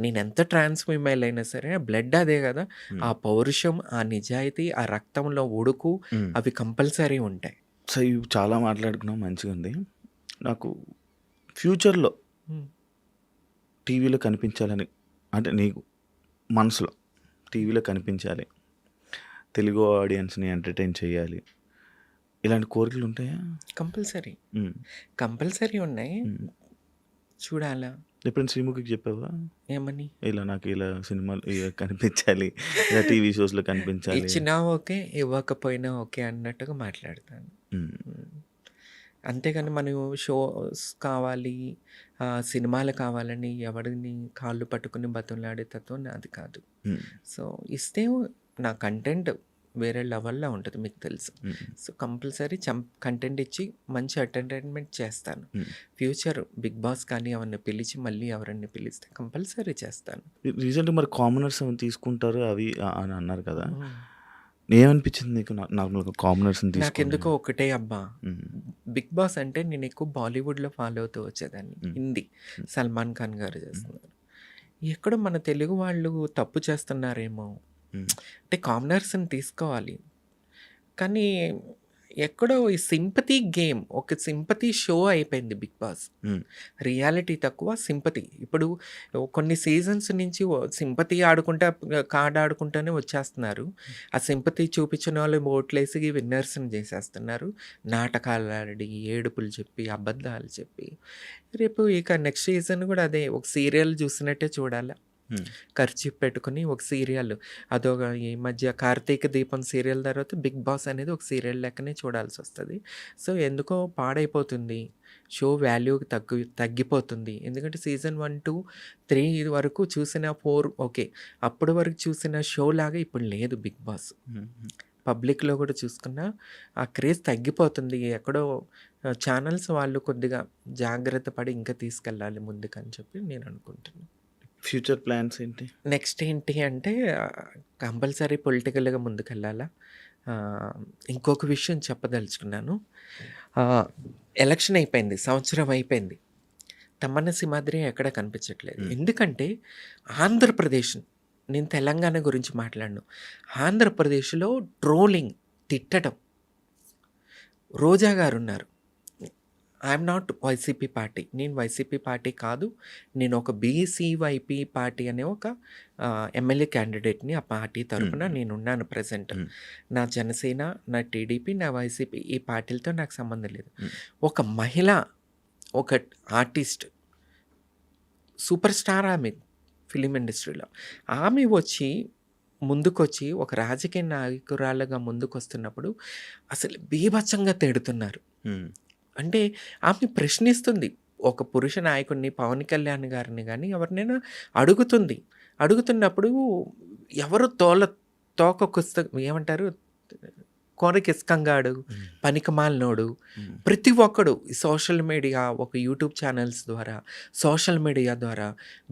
నేను ఎంత ట్రాన్స్ఫర్మైల్ అయినా సరే బ్లడ్ అదే కదా, ఆ పౌరుషం, ఆ నిజాయితీ, ఆ రక్తంలో ఉడుకు అవి కంపల్సరీ ఉంటాయి. సో ఇవి చాలా మాట్లాడుకున్నాం, మంచిగా ఉంది. నాకు ఫ్యూచర్లో టీవీలో కనిపించాలని అంటే నీకు మనసులో టీవీలో కనిపించాలి, తెలుగు ఆడియన్స్ని ఎంటర్టైన్ చేయాలి, ఇలాంటి కోరికలు ఉంటాయా? కంపల్సరీ ఉన్నాయి. చూడాలా? ఎప్పుడైనా శ్రీముఖికి చెప్పావా ఏమని? ఇలా నాకు ఇలా సినిమాలు ఇలా కనిపించాలి, ఇలా టీవీ షోస్లో కనిపించాలి? ఇచ్చినా ఓకే, ఇవ్వకపోయినా ఓకే అన్నట్టుగా మాట్లాడతాను. అంతేగాని మనం షోస్ కావాలి, సినిమాలు కావాలని ఎవరిని కాళ్ళు పట్టుకుని బతులాడే తత్వం నాది కాదు. సో ఇస్తే నా కంటెంట్ వేరే లెవెల్లో ఉంటుంది, మీకు తెలుసు. సో కంపల్సరీ కంటెంట్ ఇచ్చి మంచి ఎంటర్టైన్మెంట్ చేస్తాను. ఫ్యూచర్ బిగ్ బాస్ కానీ ఎవరిని పిలిచి మళ్ళీ ఎవరిని పిలిస్తే కంపల్సరీ చేస్తాను. రీసెంట్గా మరి కామనర్స్ ఏమైనా తీసుకుంటారు అవి అని అన్నారు కదా, ఏమనిపించింది నీకు? నార్మల్గా కామనర్స్ నాకెందుకో ఒకటే అబ్బా, బిగ్ బాస్ అంటే నేను ఎక్కువ బాలీవుడ్లో ఫాలో అవుతూ వచ్చేదాన్ని. హిందీ సల్మాన్ ఖాన్ గారు చేస్తున్నారు. ఎక్కడో మన తెలుగు వాళ్ళు తప్పు చేస్తున్నారేమో, అంటే కామనర్స్ని తీసుకోవాలి కానీ ఎక్కడో ఈ సింపతి గేమ్, ఒక సింపతి షో అయిపోయింది బిగ్ బాస్. రియాలిటీ తక్కువ, సింపతి. ఇప్పుడు కొన్ని సీజన్స్ నుంచి సింపతి ఆడుకుంటా కార్డ్ ఆడుకుంటూనే వచ్చేస్తున్నారు. ఆ సింపతి చూపించిన వాళ్ళు ఓట్లేసి విన్నర్స్ని చేసేస్తున్నారు. నాటకాలు ఆడి, ఏడుపులు చెప్పి, అబద్ధాలు చెప్పి. రేపు ఇక నెక్స్ట్ సీజన్ కూడా అదే, ఒక సీరియల్ చూసినట్టే చూడాలి. ఖర్చు పెట్టుకుని ఒక సీరియల్, అదొక ఈ మధ్య కార్తీక దీపం సీరియల్ తర్వాత బిగ్ బాస్ అనేది ఒక సీరియల్ లెక్కనే చూడాల్సి వస్తుంది. సో ఎందుకో పాడైపోతుంది షో, వాల్యూ తగ్గిపోతుంది. ఎందుకంటే సీజన్ 1, 2, 3 వరకు చూసిన 4 ఓకే, అప్పటి వరకు చూసిన షో లాగా ఇప్పుడు లేదు బిగ్ బాస్. పబ్లిక్లో కూడా చూసుకున్నా ఆ క్రేజ్ తగ్గిపోతుంది. ఎక్కడో ఛానల్స్ వాళ్ళు కొద్దిగా జాగ్రత్త పడి ఇంకా తీసుకెళ్ళాలి ముందుకని చెప్పి నేను అనుకుంటున్నాను. ఫ్యూచర్ ప్లాన్స్ ఏంటి? నెక్స్ట్ ఏంటి అంటే కంపల్సరీ పొలిటికల్గా ముందుకెళ్ళాలా. ఇంకొక విషయం చెప్పదలుచుకున్నాను. ఎలక్షన్ అయిపోయింది, సంవత్సరం అయిపోయింది, తమ్మన్న సింహాద్రి ఎక్కడ కనిపించట్లేదు. ఎందుకంటే ఆంధ్రప్రదేశ్, నేను తెలంగాణ గురించి మాట్లాడను, ఆంధ్రప్రదేశ్లో ట్రోలింగ్, తిట్టడం. రోజా గారు ఉన్నారు, ఐఎమ్ నాట్ వైసీపీ పార్టీ, నేను వైసీపీ పార్టీ కాదు, నేను ఒక బీసీవైపీ పార్టీ అనే ఒక ఎమ్మెల్యే క్యాండిడేట్ని, ఆ పార్టీ తరఫున నేనున్నాను ప్రజెంట్. నా జనసేన, నా టీడీపీ, నా వైసీపీ ఈ పార్టీలతో నాకు సంబంధం లేదు. ఒక మహిళ, ఒక ఆర్టిస్ట్, సూపర్ స్టార్ ఆమె ఫిలిం ఇండస్ట్రీలో, ఆమె వచ్చి ముందుకొచ్చి ఒక రాజకీయ నాయకురాలుగా ముందుకొస్తున్నప్పుడు అసలు బీభత్సంగా తిడుతున్నారు. అంటే ఆమె ప్రశ్నిస్తుంది. ఒక పురుష నాయకుడిని, పవన్ కళ్యాణ్ గారిని గానీ ఎవరినైనా అడుగుతున్నప్పుడు ఎవరు ఏమంటారు, కోరకిస్కంగాడు, పనికిమాలినోడు, ప్రతి ఒక్కడు సోషల్ మీడియా, ఒక యూట్యూబ్ ఛానల్స్ ద్వారా, సోషల్ మీడియా ద్వారా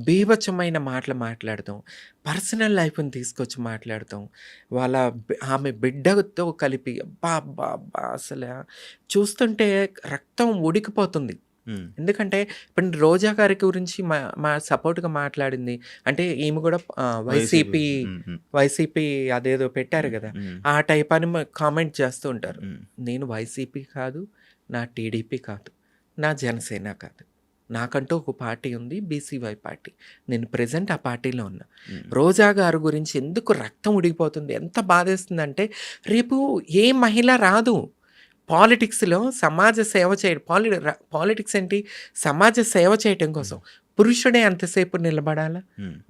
బీభత్సమైన మాటలు మాట్లాడతాం, పర్సనల్ లైఫ్ని తీసుకొచ్చి మాట్లాడతాం, ఆమె బిడ్డతో కలిపి అబ్బా అసలు చూస్తుంటే రక్తం ఉడికిపోతుంది. ఎందుకంటే ఇప్పుడు రోజా గారి గురించి మా సపోర్ట్గా మాట్లాడింది అంటే ఈమె కూడా వైసీపీ అదేదో పెట్టారు కదా, ఆ టైప్ అని కామెంట్ చేస్తూ ఉంటారు. నేను వైసీపీ కాదు, నా టీడీపీ కాదు, నా జనసేన కాదు, నాకంటూ ఒక పార్టీ ఉంది, బీసీవై పార్టీ. నేను ప్రెజెంట్ ఆ పార్టీలో ఉన్నా. రోజా గారి గురించి ఎందుకు రక్తం ఉడికిపోతుంది, ఎంత బాధేస్తుందంటే రేపు ఏ మహిళ రాదు పాలిటిక్స్లో సమాజ సేవ చేయడం. పాలిటిక్స్ ఏంటి, సమాజ సేవ చేయటం కోసం. పురుషుడే అంతసేపు నిలబడాలా?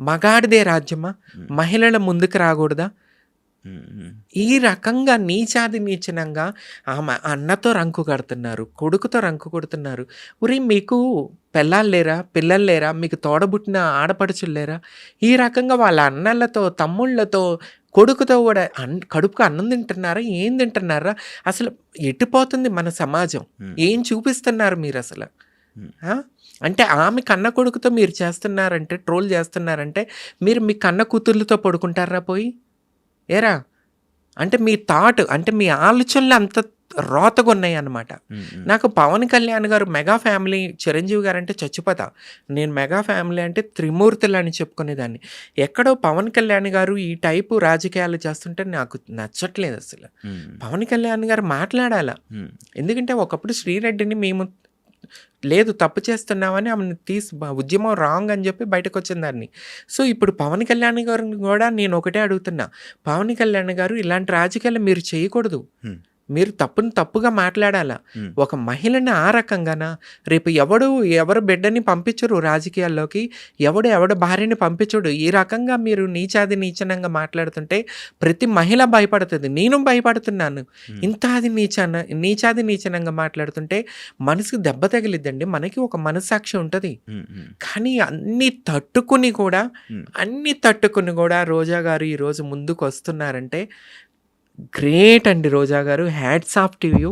మగాడిదే రాజ్యమా? మహిళల ముందుకు రాకూడదా? ఈ రకంగా నీచాది నీచనంగా ఆమె అన్నతో రంకు కడుతున్నారు, కొడుకుతో రంకు కొడుతున్నారు. ఉరి మీకు పిల్లలు లేరా, మీకు తోడబుట్టిన ఆడపడుచులు లేరా? ఈ రకంగా వాళ్ళ అన్నలతో, తమ్ముళ్ళతో, కొడుకుతో కూడా కడుపుకు అన్నం తింటున్నారా, ఏం తింటున్నారా? అసలు ఎట్టిపోతుంది మన సమాజం? ఏం చూపిస్తున్నారు మీరు అసలు? అంటే ఆమె కన్న కొడుకుతో మీరు చేస్తున్నారంటే, ట్రోల్ చేస్తున్నారంటే మీరు మీ కన్న కూతుర్లతో పడుకుంటారా పోయి? ఏరా అంటే మీ థాట్, అంటే మీ ఆలోచనలు అంత రోతగా ఉన్నాయి అన్నమాట. నాకు పవన్ కళ్యాణ్ గారు మెగా ఫ్యామిలీ, చిరంజీవి గారు అంటే చచ్చిపోతా. నేను మెగా ఫ్యామిలీ అంటే త్రిమూర్తులు అని చెప్పుకునేదాన్ని. ఎక్కడో పవన్ కళ్యాణ్ గారు ఈ టైపు రాజకీయాలు చేస్తుంటే నాకు నచ్చట్లేదు అసలు. పవన్ కళ్యాణ్ గారు మాట్లాడాల. ఎందుకంటే ఒకప్పుడు శ్రీరెడ్డిని మేము లేదు తప్పు చేస్తున్నామని ఆమెను ఉద్యమం రాంగ్ అని చెప్పి బయటకు వచ్చిన దాన్ని. సో ఇప్పుడు పవన్ కళ్యాణ్ గారిని కూడా నేను ఒకటే అడుగుతున్నా, పవన్ కళ్యాణ్ గారు ఇలాంటి రాజకీయాలు మీరు చేయకూడదు. మీరు తప్పుగా మాట్లాడాలా. ఒక మహిళని ఆ రకంగానా? రేపు ఎవరు బిడ్డని పంపించరు రాజకీయాల్లోకి, ఎవడు భార్యని పంపించడు. ఈ రకంగా మీరు నీచనంగా మాట్లాడుతుంటే ప్రతి మహిళ భయపడుతుంది. నేను భయపడుతున్నాను. నీచాది నీచనంగా మాట్లాడుతుంటే మనసుకు దెబ్బ తగిలిద్దండి. మనకి ఒక మనస్సాక్షి ఉంటుంది. కానీ అన్ని తట్టుకుని కూడా రోజా గారు ఈరోజు ముందుకు వస్తున్నారంటే గ్రేట్ అండి. రోజా గారు, హ్యాట్స్ ఆఫ్ టు యూ.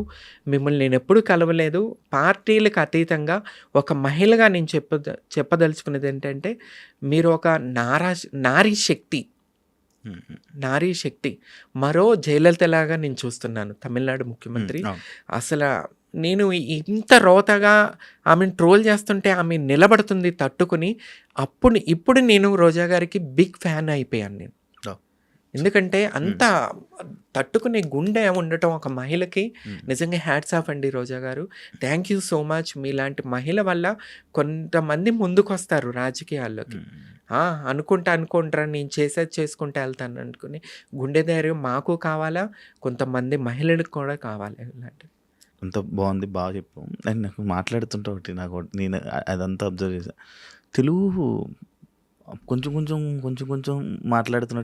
మిమ్మల్ని నేను ఎప్పుడు కలవలేదు. పార్టీలకు అతీతంగా ఒక మహిళగా నేను చెప్పదలుచుకున్నది ఏంటంటే మీరు ఒక నారీ శక్తి. మరో జయలలితలాగా నేను చూస్తున్నాను, తమిళనాడు ముఖ్యమంత్రి. అసలు నేను ఇంత రోతగా ఆమెను ట్రోల్ చేస్తుంటే ఆమె నిలబడుతుంది తట్టుకుని. ఇప్పుడు నేను రోజా గారికి బిగ్ ఫ్యాన్ అయిపోయాను నేను. ఎందుకంటే అంత తట్టుకునే గుండె ఉండటం ఒక మహిళకి నిజంగా హ్యాట్స్ ఆఫ్ అండి రోజా గారు. Thank you so much. మీలాంటి మహిళ వల్ల కొంతమంది ముందుకు వస్తారు రాజకీయాల్లోకి. అనుకుంటారా నేను చేసుకుంటా వెళ్తాను అనుకుని గుండె ధైర్యం మాకు కావాలా, కొంతమంది మహిళలకు కూడా కావాలి. ఇలాంటి అంత బాగుంది, బాగా చెప్పాం. అండ్ నాకు మాట్లాడుతుంటే నేను అదంతా అబ్జర్వ్ చేశాను. తెలుగు కొంచెం మాట్లాడుతుంది.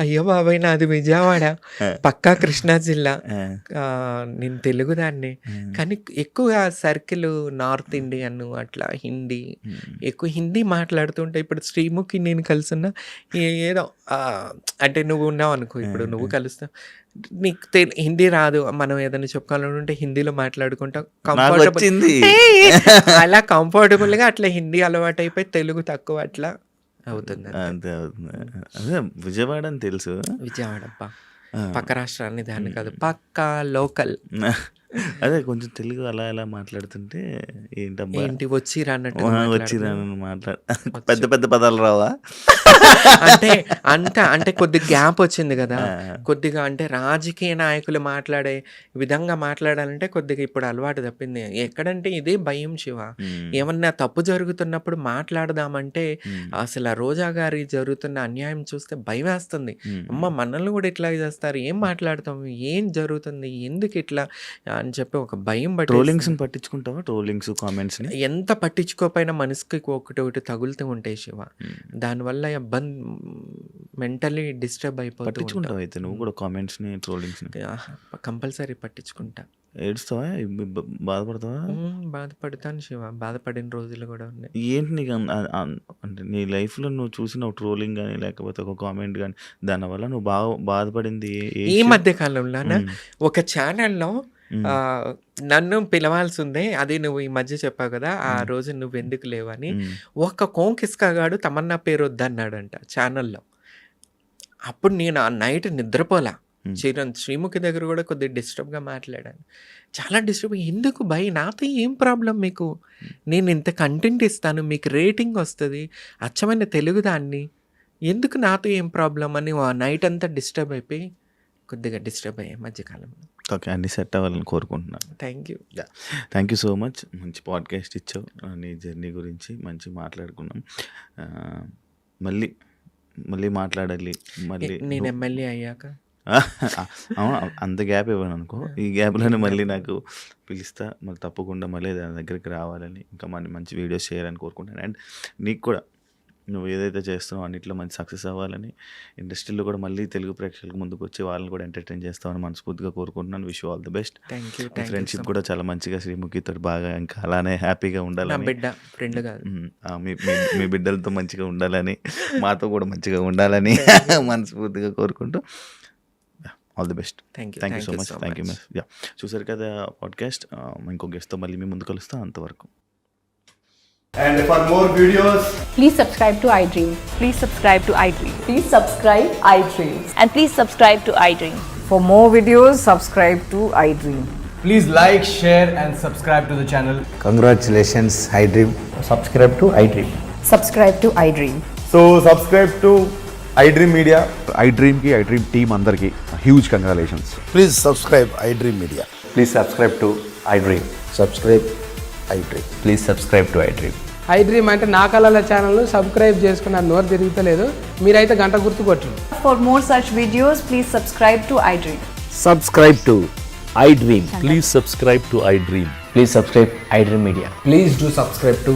అయ్యో బాబాయ్, నాది విజయవాడ, పక్కా కృష్ణా జిల్లా. నేను తెలుగుదాన్ని, కానీ ఎక్కువ సర్కిల్ నార్త్ ఇండియన్, అట్లా ఎక్కువ హిందీ మాట్లాడుతుంటే. ఇప్పుడు శ్రీముఖి నేను కలుసున్నా ఏదో అంటే నువ్వు ఉన్నావు అనుకో, ఇప్పుడు నువ్వు కలుస్తావు, నీకు హిందీ రాదు, మనం ఏదైనా చెప్పుకోవాలంటే హిందీలో మాట్లాడుకుంటాం. అలా కంఫర్టబుల్గా అట్లా హిందీ అలవాటు అయిపోయి తెలుగు తక్కువ అట్లా అవుతుంది. అదే విజయవాడ అని తెలుసు. విజయవాడ పక్క రాష్ట్రాన్ని దాన్ని కాదు, పక్కా లోకల్. అదే కొంచెం తెలుగు అలా ఎలా మాట్లాడుతుంటే ఏంటి వచ్చిరా మాట్లాడు పెద్ద పెద్ద పదాలు రావా అంటే కొద్దిగా గ్యాప్ వచ్చింది కదా, కొద్దిగా అంటే రాజకీయ నాయకులు మాట్లాడే విధంగా మాట్లాడాలంటే కొద్దిగా ఇప్పుడు అలవాటు తప్పింది. ఎక్కడంటే ఇదే భయం శివ. ఏమన్నా తప్పు జరుగుతున్నప్పుడు మాట్లాడదామంటే అసలు ఆ రోజా గారి జరుగుతున్న అన్యాయం చూస్తే భయం వేస్తుంది. మనల్ని కూడా ఇట్లా చేస్తారు, ఏం మాట్లాడతాం, ఏం జరుగుతుంది, ఎందుకు ఇట్లా అని చెప్పి ఒక భయం. ట్రోలింగ్స్ పట్టించుకుంటావా? ట్రోలింగ్స్ కామెంట్స్ ఎంత పట్టించుకోపోయినా మనసుకి ఒకటి తగులుతూ ఉంటాయి శివ. దానివల్ల మెంటలీ డిస్టర్బ్ అయిపోతూ పట్టించుకుంటావు అయితే నువ్వు కూడా కామెంట్స్ని ట్రోలింగ్స్ని? కంపల్సరీ పట్టించుకుంటా. ఏడుస్తావా? బాధపడతావా? బాధపడతాను శివ, బాధపడిన రోజులు కూడా ఉన్నాయి. ఏంటి నీకు అంటే నీ లైఫ్లో నువ్వు చూసిన ఒక ట్రోలింగ్ కానీ లేకపోతే ఒక కామెంట్ కానీ దానివల్ల నువ్వు బాధపడింది ఈ మధ్య కాలంలో ఒక ఛానల్లో నన్ను పిలవాల్సి ఉంది, అది నువ్వు ఈ మధ్య చెప్పావు కదా, ఆ రోజు నువ్వు ఎందుకు లేవని. ఒక కోంకిస్కాగాడు తమన్నా పేరు వద్దన్నాడంట ఛానల్లో. అప్పుడు నేను ఆ నైట్ నిద్రపోలా. శ్రీముఖి దగ్గర కూడా కొద్దిగా డిస్టర్బ్గా మాట్లాడాను, చాలా డిస్టర్బ్. ఎందుకు భయ్, నాతో ఏం ప్రాబ్లం మీకు? నేను ఇంత కంటెంట్ ఇస్తాను, మీకు రేటింగ్ వస్తుంది, అచ్చమైన తెలుగు దాన్ని, ఎందుకు నాతో ఏం ప్రాబ్లం అని ఆ నైట్ అంతా డిస్టర్బ్ అయిపోయి కొద్దిగా డిస్టర్బ్ అయ్యాయి మధ్యకాలంలో. ఓకే, అన్ని సెట్ అవ్వాలని కోరుకుంటున్నాను. Thank you so much. మంచి పాడ్కాస్ట్ ఇచ్చావు, నీ జర్నీ గురించి మంచి మాట్లాడుకున్నాం. మళ్ళీ మాట్లాడాలి. మళ్ళీ నేను ఎమ్మెల్యే అయ్యాక అంత గ్యాప్ ఇవ్వను అనుకో, ఈ గ్యాప్లోనే మళ్ళీ నాకు పిలుస్తా, మళ్ళీ తప్పకుండా మళ్ళీ దాని దగ్గరికి రావాలని, ఇంకా మంచి వీడియోస్ చేయాలని కోరుకుంటాను. అండ్ నీకు కూడా నువ్వు ఏదైతే చేస్తున్నావు అన్నింటిలో మంచి సక్సెస్ అవ్వాలని, ఇండస్ట్రీలో కూడా మళ్ళీ తెలుగు ప్రేక్షకులకు ముందుకు వచ్చి వాళ్ళని కూడా ఎంటర్టైన్ చేస్తామని మనస్ఫూర్తిగా కోరుకుంటున్నాను. Wish all the best. Friendship కూడా చాలా మంచిగా శ్రీముఖితో బాగా ఇంకా అలానే హ్యాపీగా ఉండాలని, మీ బిడ్డలతో మంచిగా ఉండాలని, మాతో కూడా మంచిగా ఉండాలని మనస్ఫూర్తిగా కోరుకుంటూ all the best. Thank you so much. Thank you much. చూసారు కదా పాడ్కాస్ట్, ఇంకో గెస్ట్తో మళ్ళీ మీ ముందు కలుస్తాం. అంతవరకు. And for more videos, please subscribe to iDream. Please subscribe to iDream. Please subscribe iDream. And please subscribe to iDream. For more videos, subscribe to iDream. please like, share and subscribe to the channel. Congratulations, iDream. Subscribe to iDream. Subscribe to iDream. So subscribe to iDream Media. iDream ki iDream team andarki huge congratulations. Please subscribe iDream Media. Please subscribe to iDream. Subscribe iDream. Please subscribe to iDream. iDream అంటే నా కళల channel subscribe చేసుకున్న నోరు తిరుగుతలేదు, మీరైతే గంట గుర్తు కొట్టండి. For more such videos, please subscribe to iDream. Subscribe to iDream. Please subscribe to iDream. Please subscribe iDream Media. Please do subscribe to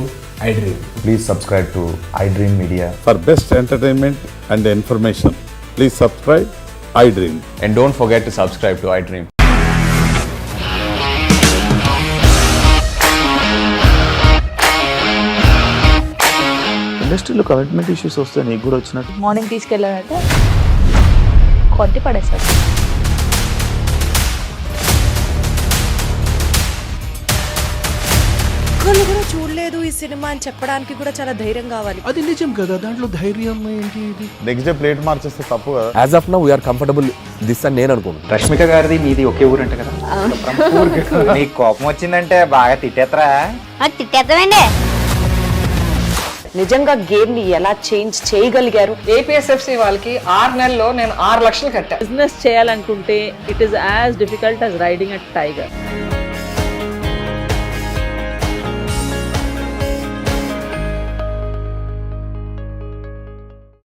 iDream. Please subscribe to iDream Media. For best entertainment and information, please subscribe iDream. And don't forget to subscribe to iDream. ఇండస్ట్రీలో commitment issues వస్తే నీకు కూడా వచ్చినట్టు? Morning తీసుకెళ్ళాలంటే కొట్టి పడేస్తారు. ఒక్కళ్ళు కూడా చూడలేదు ఈ సినిమా అని చెప్పడానికి కూడా చాలా ధైర్యం కావాలి. అది నిజం కదా, దాంట్లో ధైర్యం ఏంటి? ఇది నెక్స్ట్ డే ప్లేట్ మార్చేస్తే తప్పు కదా. As of now, we are comfortable this అని నేను అనుకుంటున్నాను. రష్మిక గారిది మీది ఒకే ఊరంట కదా? నీకు కోపం వచ్చిందంటే బాగా తిట్టేత్తరా? తిట్టేద్దామండి. నిజంగా గేమ్ ని ఎలా చేంజ్ చేయగలిగారు? APSFC వాళ్ళకి 6 నెలల్లో నేను 6 లక్షలు కట్టా. బిజినెస్ చేయాలనుకుంటే it is as difficult as riding a tiger.